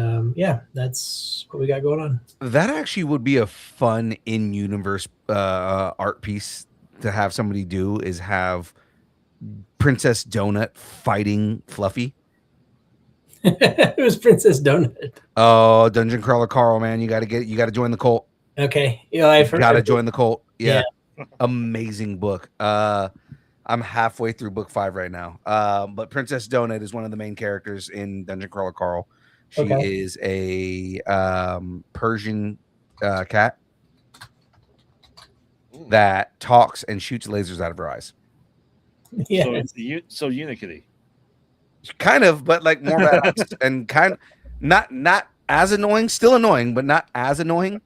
[SPEAKER 4] that's what we got going on.
[SPEAKER 1] That actually would be a fun in-universe art piece to have somebody do, is have Princess Donut fighting Fluffy.
[SPEAKER 4] It was Princess Donut.
[SPEAKER 1] Oh, Dungeon Crawler Carl, man, you got to join the cult.
[SPEAKER 4] Okay, I've heard.
[SPEAKER 1] Got to join the cult. Yeah. Amazing book. I'm halfway through book 5 right now. But Princess Donut is one of the main characters in Dungeon Crawler Carl. She is a Persian cat that talks and shoots lasers out of her eyes.
[SPEAKER 4] Yeah.
[SPEAKER 3] So it's Unikitty.
[SPEAKER 1] Kind of, but like more badass and kind of not as annoying, still annoying, but not as annoying.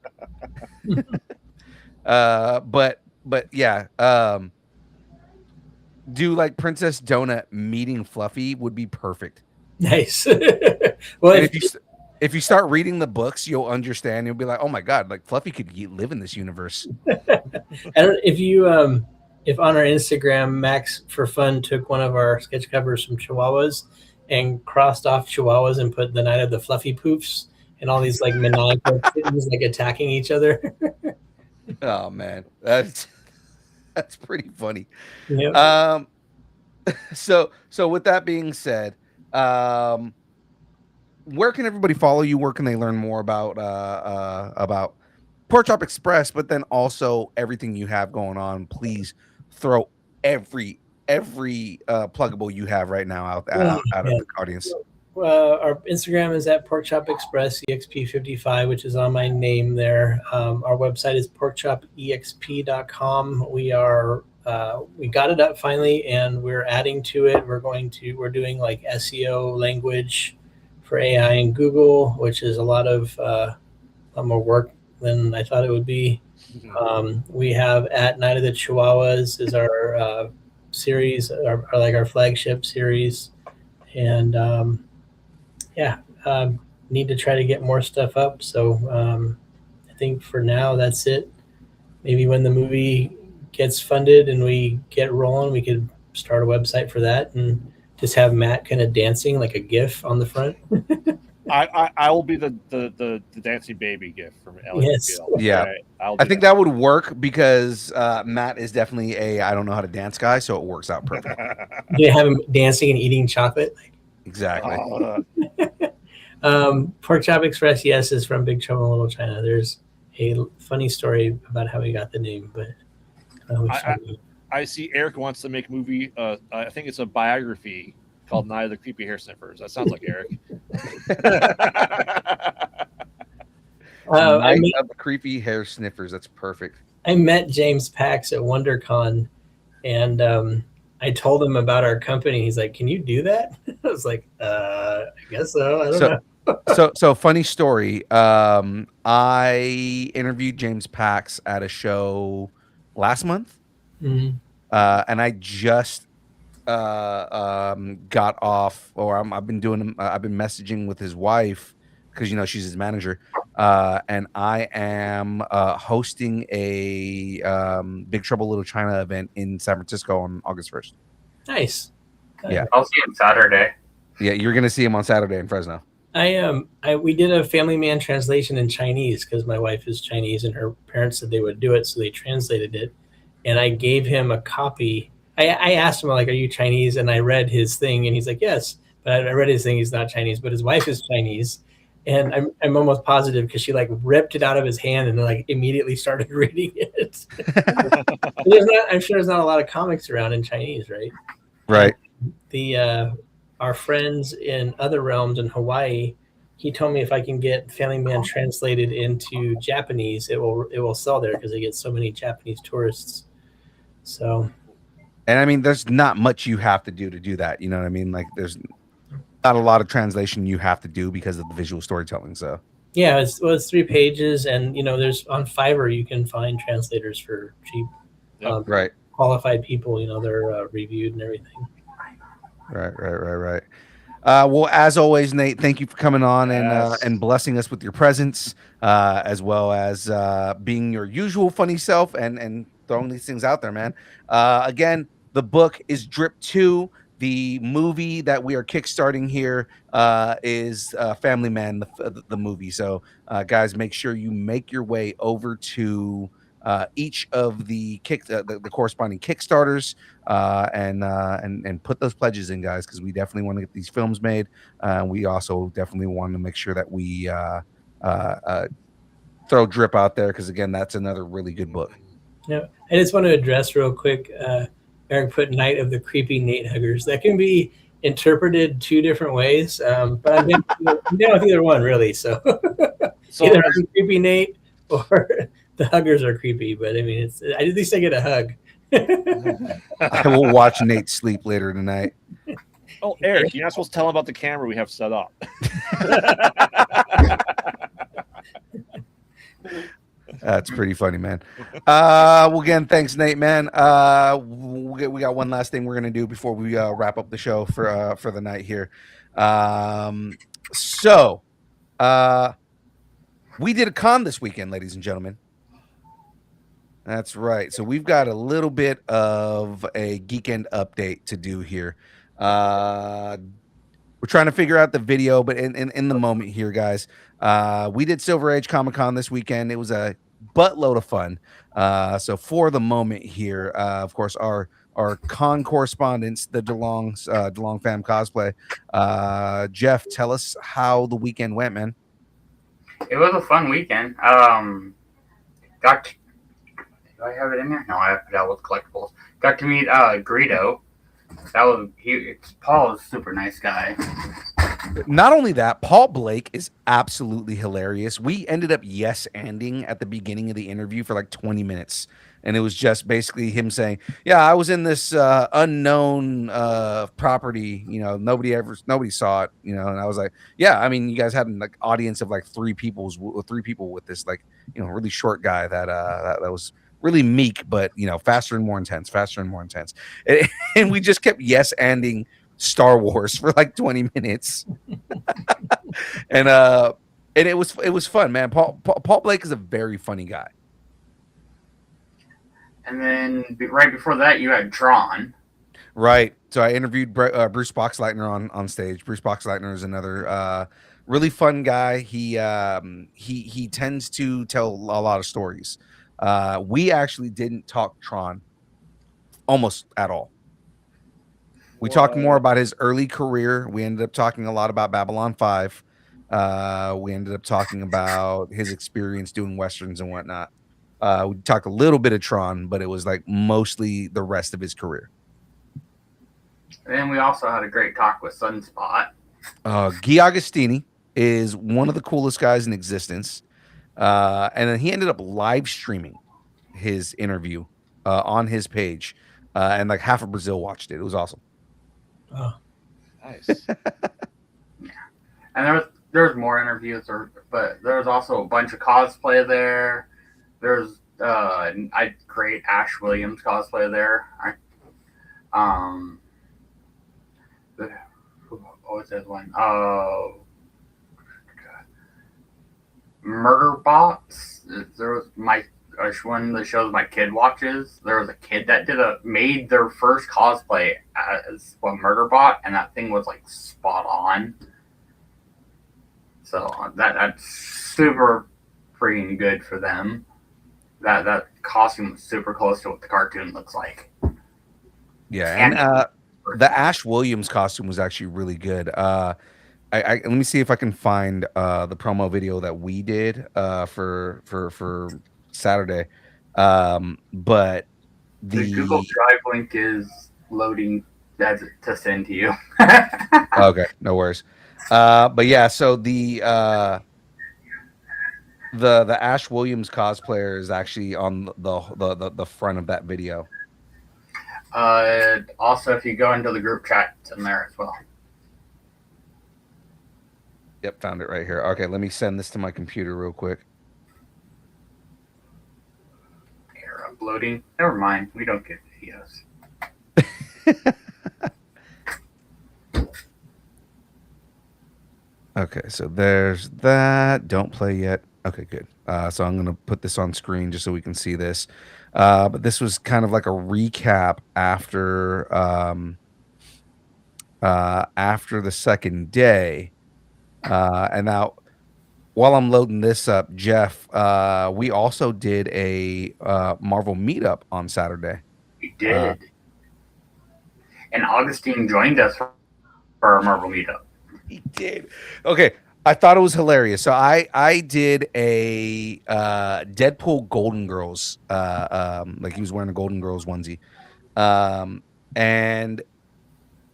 [SPEAKER 1] But yeah, do like Princess Donut meeting Fluffy would be perfect.
[SPEAKER 4] Nice. Well,
[SPEAKER 1] if you start reading the books, you'll understand. You'll be like, oh my god, like Fluffy could live in this universe.
[SPEAKER 4] If on our Instagram, Max for fun took one of our sketch covers from Chihuahuas and crossed off Chihuahuas and put the Night of the Fluffy Poofs and all these like maniacal kittens like attacking each other.
[SPEAKER 1] Oh man, that's pretty funny.
[SPEAKER 4] Yep.
[SPEAKER 1] So with that being said, where can everybody follow you? Where can they learn more about Pork Chop Express, but then also everything you have going on? Please throw every pluggable you have right now out of the audience.
[SPEAKER 4] our Instagram is at Pork Chop Express EXP55, which is on my name there. Our website is porkchopexp.com. We got it up finally, and we're adding to it. We're doing like SEO language for AI and Google, which is a lot more work than I thought it would be. We have At Night of the Chihuahuas is our series, our flagship series, and need to try to get more stuff up. So I think for now that's it. Maybe when the movie gets funded and we get rolling, we could start a website for that and just have Matt kind of dancing like a GIF on the front.
[SPEAKER 3] I will be the dancing baby gift from Ellie.
[SPEAKER 4] Yes.
[SPEAKER 1] Yeah.
[SPEAKER 3] Right?
[SPEAKER 1] I think that would work because Matt is definitely I don't know how to dance guy, so it works out perfect.
[SPEAKER 4] You have him dancing and eating chocolate.
[SPEAKER 1] Exactly.
[SPEAKER 4] Pork Chop Express, yes, is from Big Trouble in Little China. There's a funny story about how we got the name, but
[SPEAKER 3] I see Eric wants to make a movie. I think it's a biography called Night of the Creepy Hair Sniffers. That sounds like Eric.
[SPEAKER 1] Night of the Creepy Hair Sniffers. That's perfect.
[SPEAKER 4] I met James Pax at WonderCon, and I told him about our company. He's like, "Can you do that?" I was like, "I guess so. I don't know."
[SPEAKER 1] So funny story. I interviewed James Pax at a show last month,
[SPEAKER 4] Mhm.
[SPEAKER 1] and I just got off, or I've been messaging with his wife because she's his manager, and I am hosting a Big Trouble Little China event in San Francisco on August 1st.
[SPEAKER 4] Nice.
[SPEAKER 1] Yeah.
[SPEAKER 5] I'll see him Saturday.
[SPEAKER 1] Yeah, you're gonna see him on Saturday in Fresno.
[SPEAKER 4] We did a Family Man translation in Chinese because my wife is Chinese and her parents said they would do it, so they translated it, and I gave him a copy. I asked him, like, "Are you Chinese?" And I read his thing, and he's like, "Yes." But I read his thing; he's not Chinese, but his wife is Chinese, and I'm almost positive because she like ripped it out of his hand and then like immediately started reading it. I'm sure there's not a lot of comics around in Chinese, right?
[SPEAKER 1] Right.
[SPEAKER 4] Our friends in other realms in Hawaii, he told me if I can get Family Man translated into Japanese, it will sell there because they get so many Japanese tourists. So,
[SPEAKER 1] and I mean, there's not much you have to do that. You know what I mean? Like, there's not a lot of translation you have to do because of the visual storytelling. So,
[SPEAKER 4] yeah, it's 3 pages, and there's on Fiverr you can find translators for cheap.
[SPEAKER 1] Right.
[SPEAKER 4] Qualified people, they're reviewed and everything.
[SPEAKER 1] Right. Well, as always, Nate, thank you for coming on and blessing us with your presence, as well as being your usual funny self and throwing these things out there, man. Again, the book is Drip 2. The movie that we are kickstarting here is Family Man, the movie. So, guys, make sure you make your way over to each of the corresponding Kickstarters and put those pledges in, guys, because we definitely want to get these films made. We also definitely want to make sure that we throw Drip out there because, again, that's another really good book.
[SPEAKER 4] Yeah, I just want to address real quick. Eric put Night of the Creepy Nate Huggers. That can be interpreted 2 different ways, but I'm down with either one, really. So either I'm Creepy Nate or the huggers are creepy, but I mean, at least I get a hug.
[SPEAKER 1] I will watch Nate sleep later tonight.
[SPEAKER 3] Oh, Eric, you're not supposed to tell him about the camera we have set up.
[SPEAKER 1] That's pretty funny, man. Well, again, thanks, Nate, man. We got one last thing we're gonna do before we wrap up the show for the night here. We did a con this weekend, ladies and gentlemen. That's right. So we've got a little bit of a Geekend update to do here. We're trying to figure out the video, but in the moment here, guys, we did Silver Age Comic Con this weekend. It was a buttload of fun. So for the moment here, of course, our con correspondents, the DeLong Fam Cosplay. Jeff, tell us how the weekend went, man.
[SPEAKER 5] It was a fun weekend. Do I have it in there? No, I have it out with collectibles. Got to meet Greedo. Paul is a super nice guy.
[SPEAKER 1] Not only that, Paul Blake is absolutely hilarious. We ended up yes-anding at the beginning of the interview for like 20 minutes. And it was just basically him saying, yeah, I was in this unknown property, nobody saw it, and I was like, yeah, I mean, you guys had an like audience of like three people with this like, really short guy that was really meek, but faster and more intense. And we just kept yes-anding Star Wars for like 20 minutes. and it was fun, man. Paul Blake is a very funny guy.
[SPEAKER 5] And then right before that, you had Tron.
[SPEAKER 1] Right. So I interviewed Bruce Boxleitner on stage. Bruce Boxleitner is another really fun guy. He tends to tell a lot of stories. We actually didn't talk Tron almost at all. We talked more about his early career. We ended up talking a lot about Babylon 5. We ended up talking about his experience doing Westerns and whatnot. We talked a little bit of Tron, but it was like mostly the rest of his career.
[SPEAKER 5] And then we also had a great talk with Sunspot.
[SPEAKER 1] Guy Agostini is one of the coolest guys in existence. And then he ended up live streaming his interview on his page. And like half of Brazil watched it. It was awesome.
[SPEAKER 4] Oh,
[SPEAKER 3] Nice.
[SPEAKER 5] And there's more interviews, but there was also a bunch of cosplay there. There's great Ash Williams cosplay there. What was that one? Murder Bots. There was one that shows my kid watches. There was a kid that made their first cosplay as a Murder Bot, and that thing was like spot on. So that's super freaking good for them. That costume was super close to what the cartoon looks like.
[SPEAKER 1] Yeah, and the Ash Williams costume was actually really good. Let me see if I can find the promo video that we did for Saturday. But
[SPEAKER 5] the Google Drive link is loading to send to you.
[SPEAKER 1] Okay, no worries. But yeah, so the Ash Williams cosplayer is actually on the front of that video.
[SPEAKER 5] Also, if you go into the group chat, it's in there as well.
[SPEAKER 1] Yep, found it right here. Okay, let me send this to my computer real quick.
[SPEAKER 5] You're uploading. Never mind. We don't get videos.
[SPEAKER 1] Okay, so there's that. Don't play yet. Okay, good. So I'm going to put this on screen just so we can see this. But this was kind of like a recap after the second day. And now, while I'm loading this up, Jeff, we also did a Marvel meetup on Saturday.
[SPEAKER 5] We did. And Augustine joined us for our Marvel meetup.
[SPEAKER 1] He did. Okay. I thought it was hilarious. So I did a Deadpool Golden Girls, like he was wearing a Golden Girls onesie. And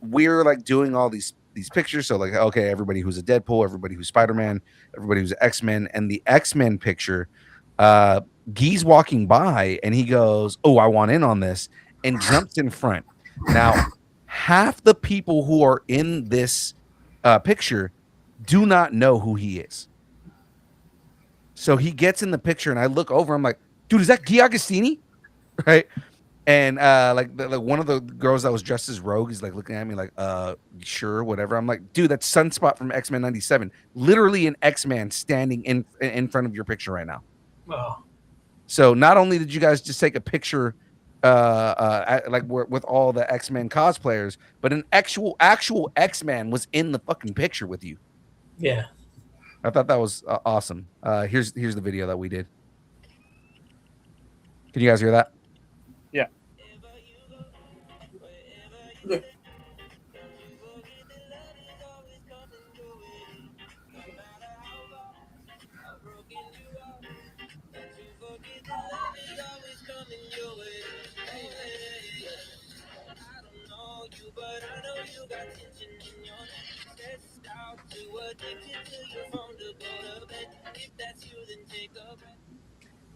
[SPEAKER 1] we're like doing all these pictures. So like, okay, everybody who's a Deadpool, everybody who's Spider-Man, everybody who's X-Men, and the X-Men picture, Guy's walking by and he goes, "Oh, I want in on this," and jumps in front. Now, half the people who are in this picture do not know who he is. So he gets in the picture and I look over, I'm like, dude, is that Guy Agostini? Right. And like one of the girls that was dressed as Rogue is like looking at me like, sure, whatever. I'm like, dude, that's Sunspot from X-Men 97. Literally an X-Man standing in front of your picture right now.
[SPEAKER 4] wow.
[SPEAKER 1] So not only did you guys just take a picture with all the X-Men cosplayers, but an actual X-Man was in the fucking picture with you.
[SPEAKER 4] Yeah.
[SPEAKER 1] I thought that was awesome. Here's the video that we did. Can you guys hear that?
[SPEAKER 3] Yeah.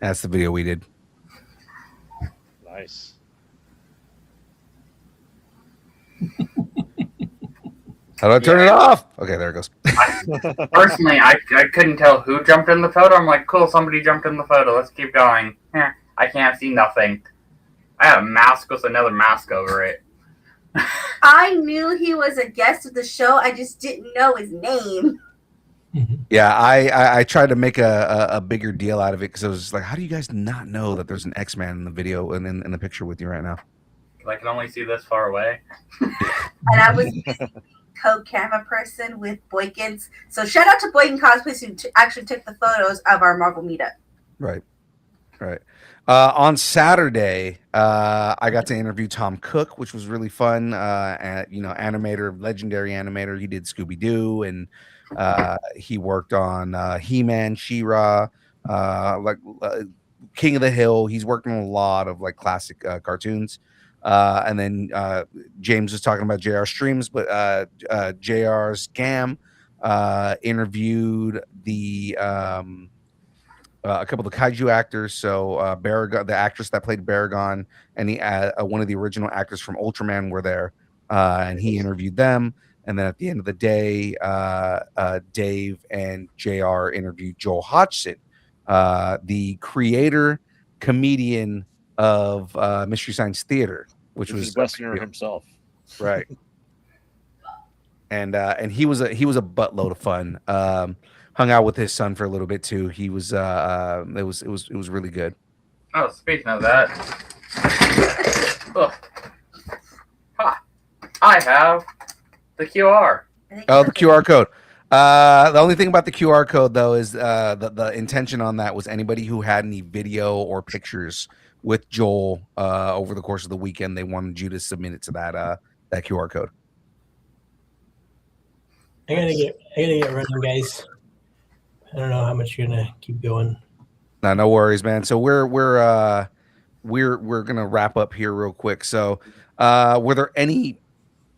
[SPEAKER 1] That's the video we did.
[SPEAKER 3] Nice.
[SPEAKER 1] How do I turn it off? Okay, there it goes.
[SPEAKER 5] Personally, I couldn't tell who jumped in the photo. I'm like, cool, somebody jumped in the photo. Let's keep going. I can't see nothing. I had a mask with another mask over it.
[SPEAKER 6] I knew he was a guest of the show. I just didn't know his name.
[SPEAKER 1] Yeah, I tried to make a bigger deal out of it because I was just like, how do you guys not know that there's an X-Man in the video and in the picture with you right now?
[SPEAKER 5] I can only see this far away.
[SPEAKER 6] And I was co-camera person with Boykins. So shout out to Boykin Cosplays who actually took the photos of our Marvel meetup.
[SPEAKER 1] Right. On Saturday, I got to interview Tom Cook, which was really fun. Animator, legendary animator. He did Scooby-Doo, and he worked on He-Man, She-Ra, King of the Hill. He's worked on a lot of like classic cartoons. And then James was talking about JR Streams, but JR's Scam interviewed a couple of the kaiju actors. So Baragon, the actress that played Baragon, and one of the original actors from Ultraman were there, and he interviewed them. And then at the end of the day, Dave and JR interviewed Joel Hodgson, the creator, comedian of Mystery Science Theater, which was
[SPEAKER 3] Westerner himself,
[SPEAKER 1] right? And he was a buttload of fun. Hung out with his son for a little bit too. He was it was really good.
[SPEAKER 5] Oh, speaking of that, I have the QR.
[SPEAKER 1] Oh, the QR code. The only thing about the QR code though is the intention on that was anybody who had any video or pictures with Joel over the course of the weekend, they wanted you to submit it to that QR code.
[SPEAKER 4] I gotta get running, guys. I don't know how much you're gonna keep going.
[SPEAKER 1] No worries, man. So we're gonna wrap up here real quick. So, were there any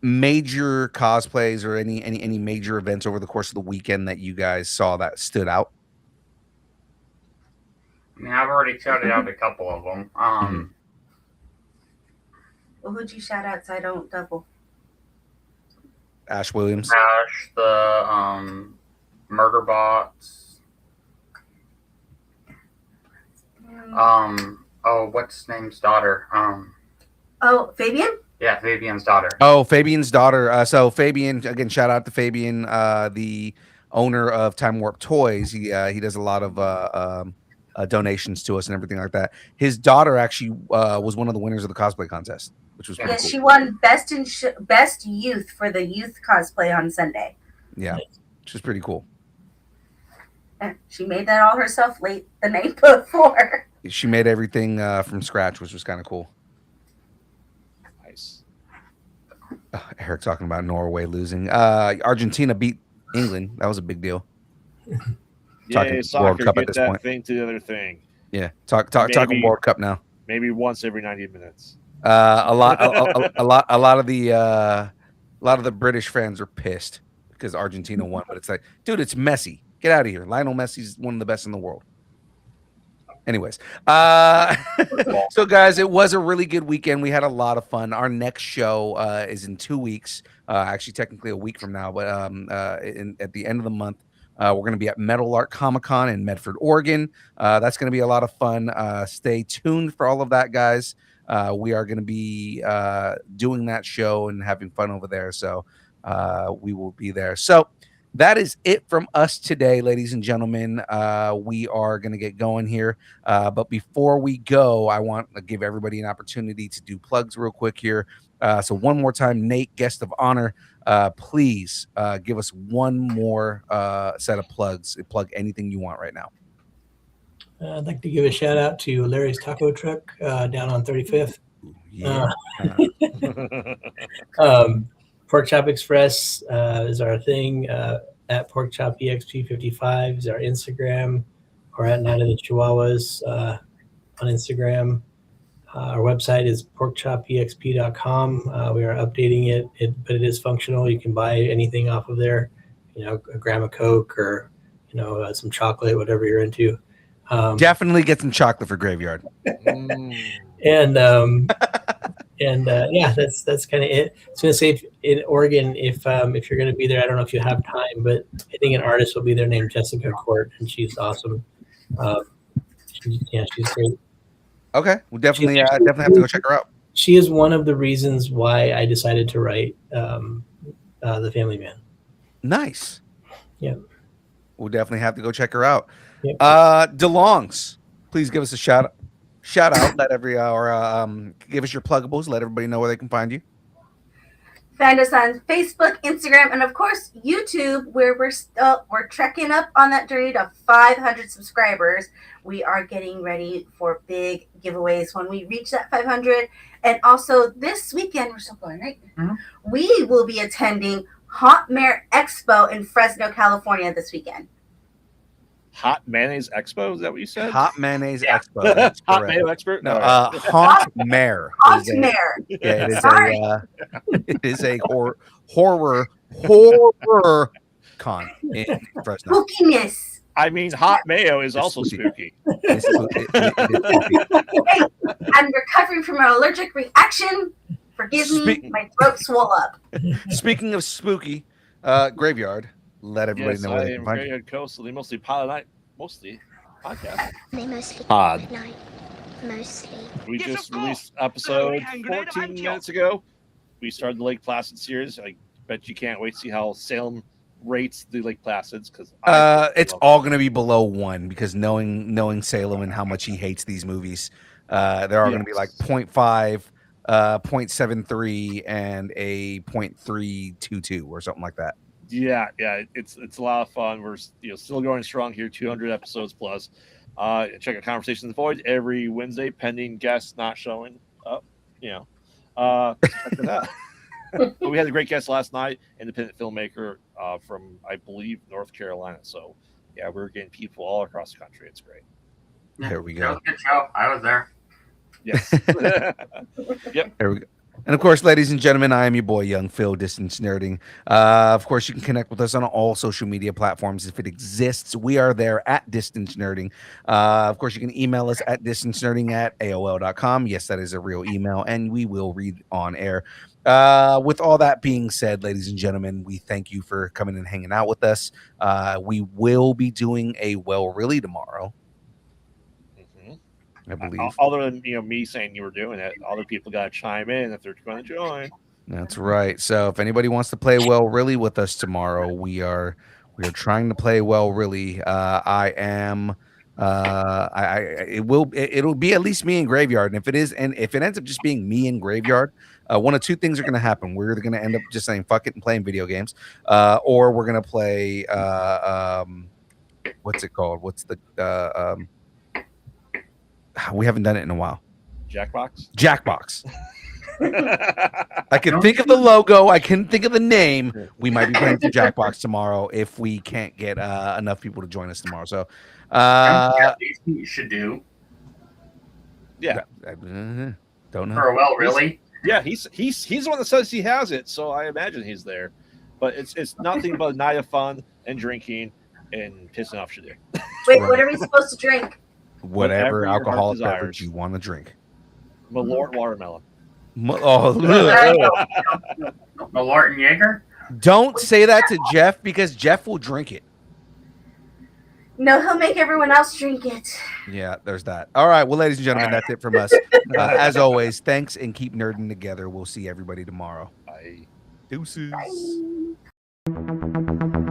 [SPEAKER 1] major cosplays or any major events over the course of the weekend that you guys saw that stood out?
[SPEAKER 5] I mean, I've already shouted out a couple of them.
[SPEAKER 6] Well, who'd you shout out so I don't double?
[SPEAKER 1] Ash Williams.
[SPEAKER 5] Ash, the Murder Bots. What's his name's daughter?
[SPEAKER 6] Oh, Fabian?
[SPEAKER 5] Yeah, Fabian's daughter.
[SPEAKER 1] Oh, Fabian's daughter. So Fabian, again, shout out to Fabian, the owner of Time Warp Toys. He does a lot of donations to us and everything like that. His daughter actually was one of the winners of the cosplay contest, which was
[SPEAKER 6] Yes,
[SPEAKER 1] cool.
[SPEAKER 6] she won best youth for the youth cosplay on Sunday.
[SPEAKER 1] Yeah, which was pretty cool.
[SPEAKER 6] And she made that all herself late the night before.
[SPEAKER 1] She made everything from scratch, which was kind of cool.
[SPEAKER 3] Nice.
[SPEAKER 1] Eric talking about Norway losing. Argentina beat England. That was a big deal. Talking
[SPEAKER 3] Yay,
[SPEAKER 1] World
[SPEAKER 3] soccer,
[SPEAKER 1] Cup at
[SPEAKER 3] get
[SPEAKER 1] this
[SPEAKER 3] that
[SPEAKER 1] point.
[SPEAKER 3] thing to the other thing.
[SPEAKER 1] Yeah, talking World Cup now.
[SPEAKER 3] Maybe once every 90 minutes.
[SPEAKER 1] A lot of the British fans are pissed because Argentina won, but it's like, dude, it's Messi. Get out of here. Lionel Messi's one of the best in the world. Anyways, so guys, it was a really good weekend. We had a lot of fun. Our next show is in 2 weeks, actually technically a week from now, but at the end of the month, we're going to be at Metal Art Comic-Con in Medford, Oregon. That's going to be a lot of fun. Stay tuned for all of that, guys. We are going to be doing that show and having fun over there. So we will be there. So that is it from us today, ladies and gentlemen. We are going to get going here. But before we go, I want to give everybody an opportunity to do plugs real quick here. So one more time, Nate, guest of honor, please give us one more set of plugs. Plug anything you want right now.
[SPEAKER 4] I'd like to give a shout out to Larry's Taco Truck down on 35th.
[SPEAKER 1] Yeah.
[SPEAKER 4] Pork Chop Express is our thing. At Pork Chop EXP55 is our Instagram, or at Night of the Chihuahuas on Instagram. Our website is porkchopexp.com. We are updating it, but it is functional. You can buy anything off of there, a gram of Coke or, some chocolate, whatever you're into.
[SPEAKER 1] Definitely get some chocolate for Graveyard.
[SPEAKER 4] And yeah, that's kind of it. I was gonna say in Oregon, if you're gonna be there, I don't know if you have time, but I think an artist will be there named Jessica Court, and she's awesome. She's great.
[SPEAKER 1] Okay, we'll definitely have to go check her out.
[SPEAKER 4] She is one of the reasons why I decided to write The Family Man.
[SPEAKER 1] Nice.
[SPEAKER 4] Yeah.
[SPEAKER 1] We'll definitely have to go check her out.
[SPEAKER 4] Yep.
[SPEAKER 1] DeLongs, please give us a shout out. Let give us your pluggables. Let everybody know where they can find you.
[SPEAKER 6] Find us on Facebook, Instagram, and of course YouTube, where we're trekking up on that journey to 500 subscribers. We are getting ready for big giveaways when we reach that 500. And also this weekend, we're still going, right?
[SPEAKER 5] Mhm.
[SPEAKER 6] We will be attending Hot Mare Expo in Fresno, California this weekend.
[SPEAKER 3] Hot Mayonnaise Expo, is that what you said?
[SPEAKER 1] Hot Mayonnaise
[SPEAKER 6] Yeah.
[SPEAKER 1] Expo. That's
[SPEAKER 3] Hot
[SPEAKER 1] correct.
[SPEAKER 3] Mayo Expert?
[SPEAKER 1] No,
[SPEAKER 3] All right.
[SPEAKER 1] Haunt Mare.
[SPEAKER 6] Hot Mare.
[SPEAKER 1] Yeah, it is
[SPEAKER 6] Sorry.
[SPEAKER 1] it is a horror con in Fresno.
[SPEAKER 6] Spookiness.
[SPEAKER 3] I mean, hot mayo is
[SPEAKER 1] It's
[SPEAKER 3] also
[SPEAKER 1] spooky.
[SPEAKER 3] spooky.
[SPEAKER 1] It is spooky.
[SPEAKER 6] Hey, I'm recovering from an allergic reaction. Forgive me,
[SPEAKER 1] Speak-
[SPEAKER 6] my throat swole up.
[SPEAKER 1] Speaking of spooky, Graveyard, let everybody
[SPEAKER 3] Yes,
[SPEAKER 1] know where
[SPEAKER 3] I
[SPEAKER 1] they
[SPEAKER 3] am
[SPEAKER 1] can find you.
[SPEAKER 3] Graveyard Coast, the mostly podcast.
[SPEAKER 7] They mostly
[SPEAKER 3] Pod.
[SPEAKER 7] at night. Mostly.
[SPEAKER 3] We just released episode 14 minutes ago. We started the Lake Placid series. I bet you can't wait to see how Salem rates the Lake Placids, because
[SPEAKER 1] It's all going to be below 1 because knowing Salem and how much he hates these movies, they're all going to be like 0.5, 0.73, and a 0.322 or something like that.
[SPEAKER 3] Yeah, it's a lot of fun. We're still going strong here, 200 episodes plus. Check out Conversations Void every Wednesday, pending guests not showing up. Check it out. But we had a great guest last night, independent filmmaker from, I believe, North Carolina. So yeah, we're getting people all across the country. It's great.
[SPEAKER 1] Here we
[SPEAKER 5] That
[SPEAKER 1] go.
[SPEAKER 5] was a good show. I was there.
[SPEAKER 3] Yes.
[SPEAKER 1] Here we go. And of course, ladies and gentlemen, I am your boy, Young Phil, Distance Nerding. Of course, you can connect with us on all social media platforms if it exists. We are there at Distance Nerding. Of course, you can email us at distancenerding@aol.com. Yes, that is a real email, and we will read on air. With all that being said, ladies and gentlemen, we thank you for coming and hanging out with us. We will be doing a Well Really tomorrow, I believe.
[SPEAKER 3] Other than me saying you were doing it, other people got to chime in if they're going to join.
[SPEAKER 1] That's right. So if anybody wants to play Well Really with us tomorrow, we are trying to play Well Really. It'll be at least me and Graveyard, and if it ends up just being me and Graveyard, one of two things are going to happen. We're going to end up just saying fuck it and playing video games, or we're going to play what's it called? What's the we haven't done it in a while.
[SPEAKER 3] Jackbox.
[SPEAKER 1] Jackbox. I can think of the logo. I can think of the name. We might be playing some Jackbox tomorrow if we can't get enough people to join us tomorrow. So,
[SPEAKER 5] You should do
[SPEAKER 3] Yeah.
[SPEAKER 1] don't know.
[SPEAKER 5] for a well, really.
[SPEAKER 3] Yeah, he's the one that says he has it, so I imagine he's there. But it's nothing but a night of fun and drinking and pissing off Shadir.
[SPEAKER 6] Wait, what are we supposed to drink?
[SPEAKER 1] Whatever
[SPEAKER 3] Whatever your heart
[SPEAKER 1] alcoholic
[SPEAKER 3] desires.
[SPEAKER 1] beverage you want to drink.
[SPEAKER 3] Malort watermelon.
[SPEAKER 1] Oh,
[SPEAKER 5] Malort and Jaeger.
[SPEAKER 1] don't say that to Jeff because Jeff will drink it.
[SPEAKER 6] No, he'll make everyone else drink it.
[SPEAKER 1] Yeah, there's that. All right. Well, ladies and gentlemen, that's it from us. As always, thanks and keep nerding together. We'll see everybody tomorrow.
[SPEAKER 3] I
[SPEAKER 1] Deuces.
[SPEAKER 6] Bye.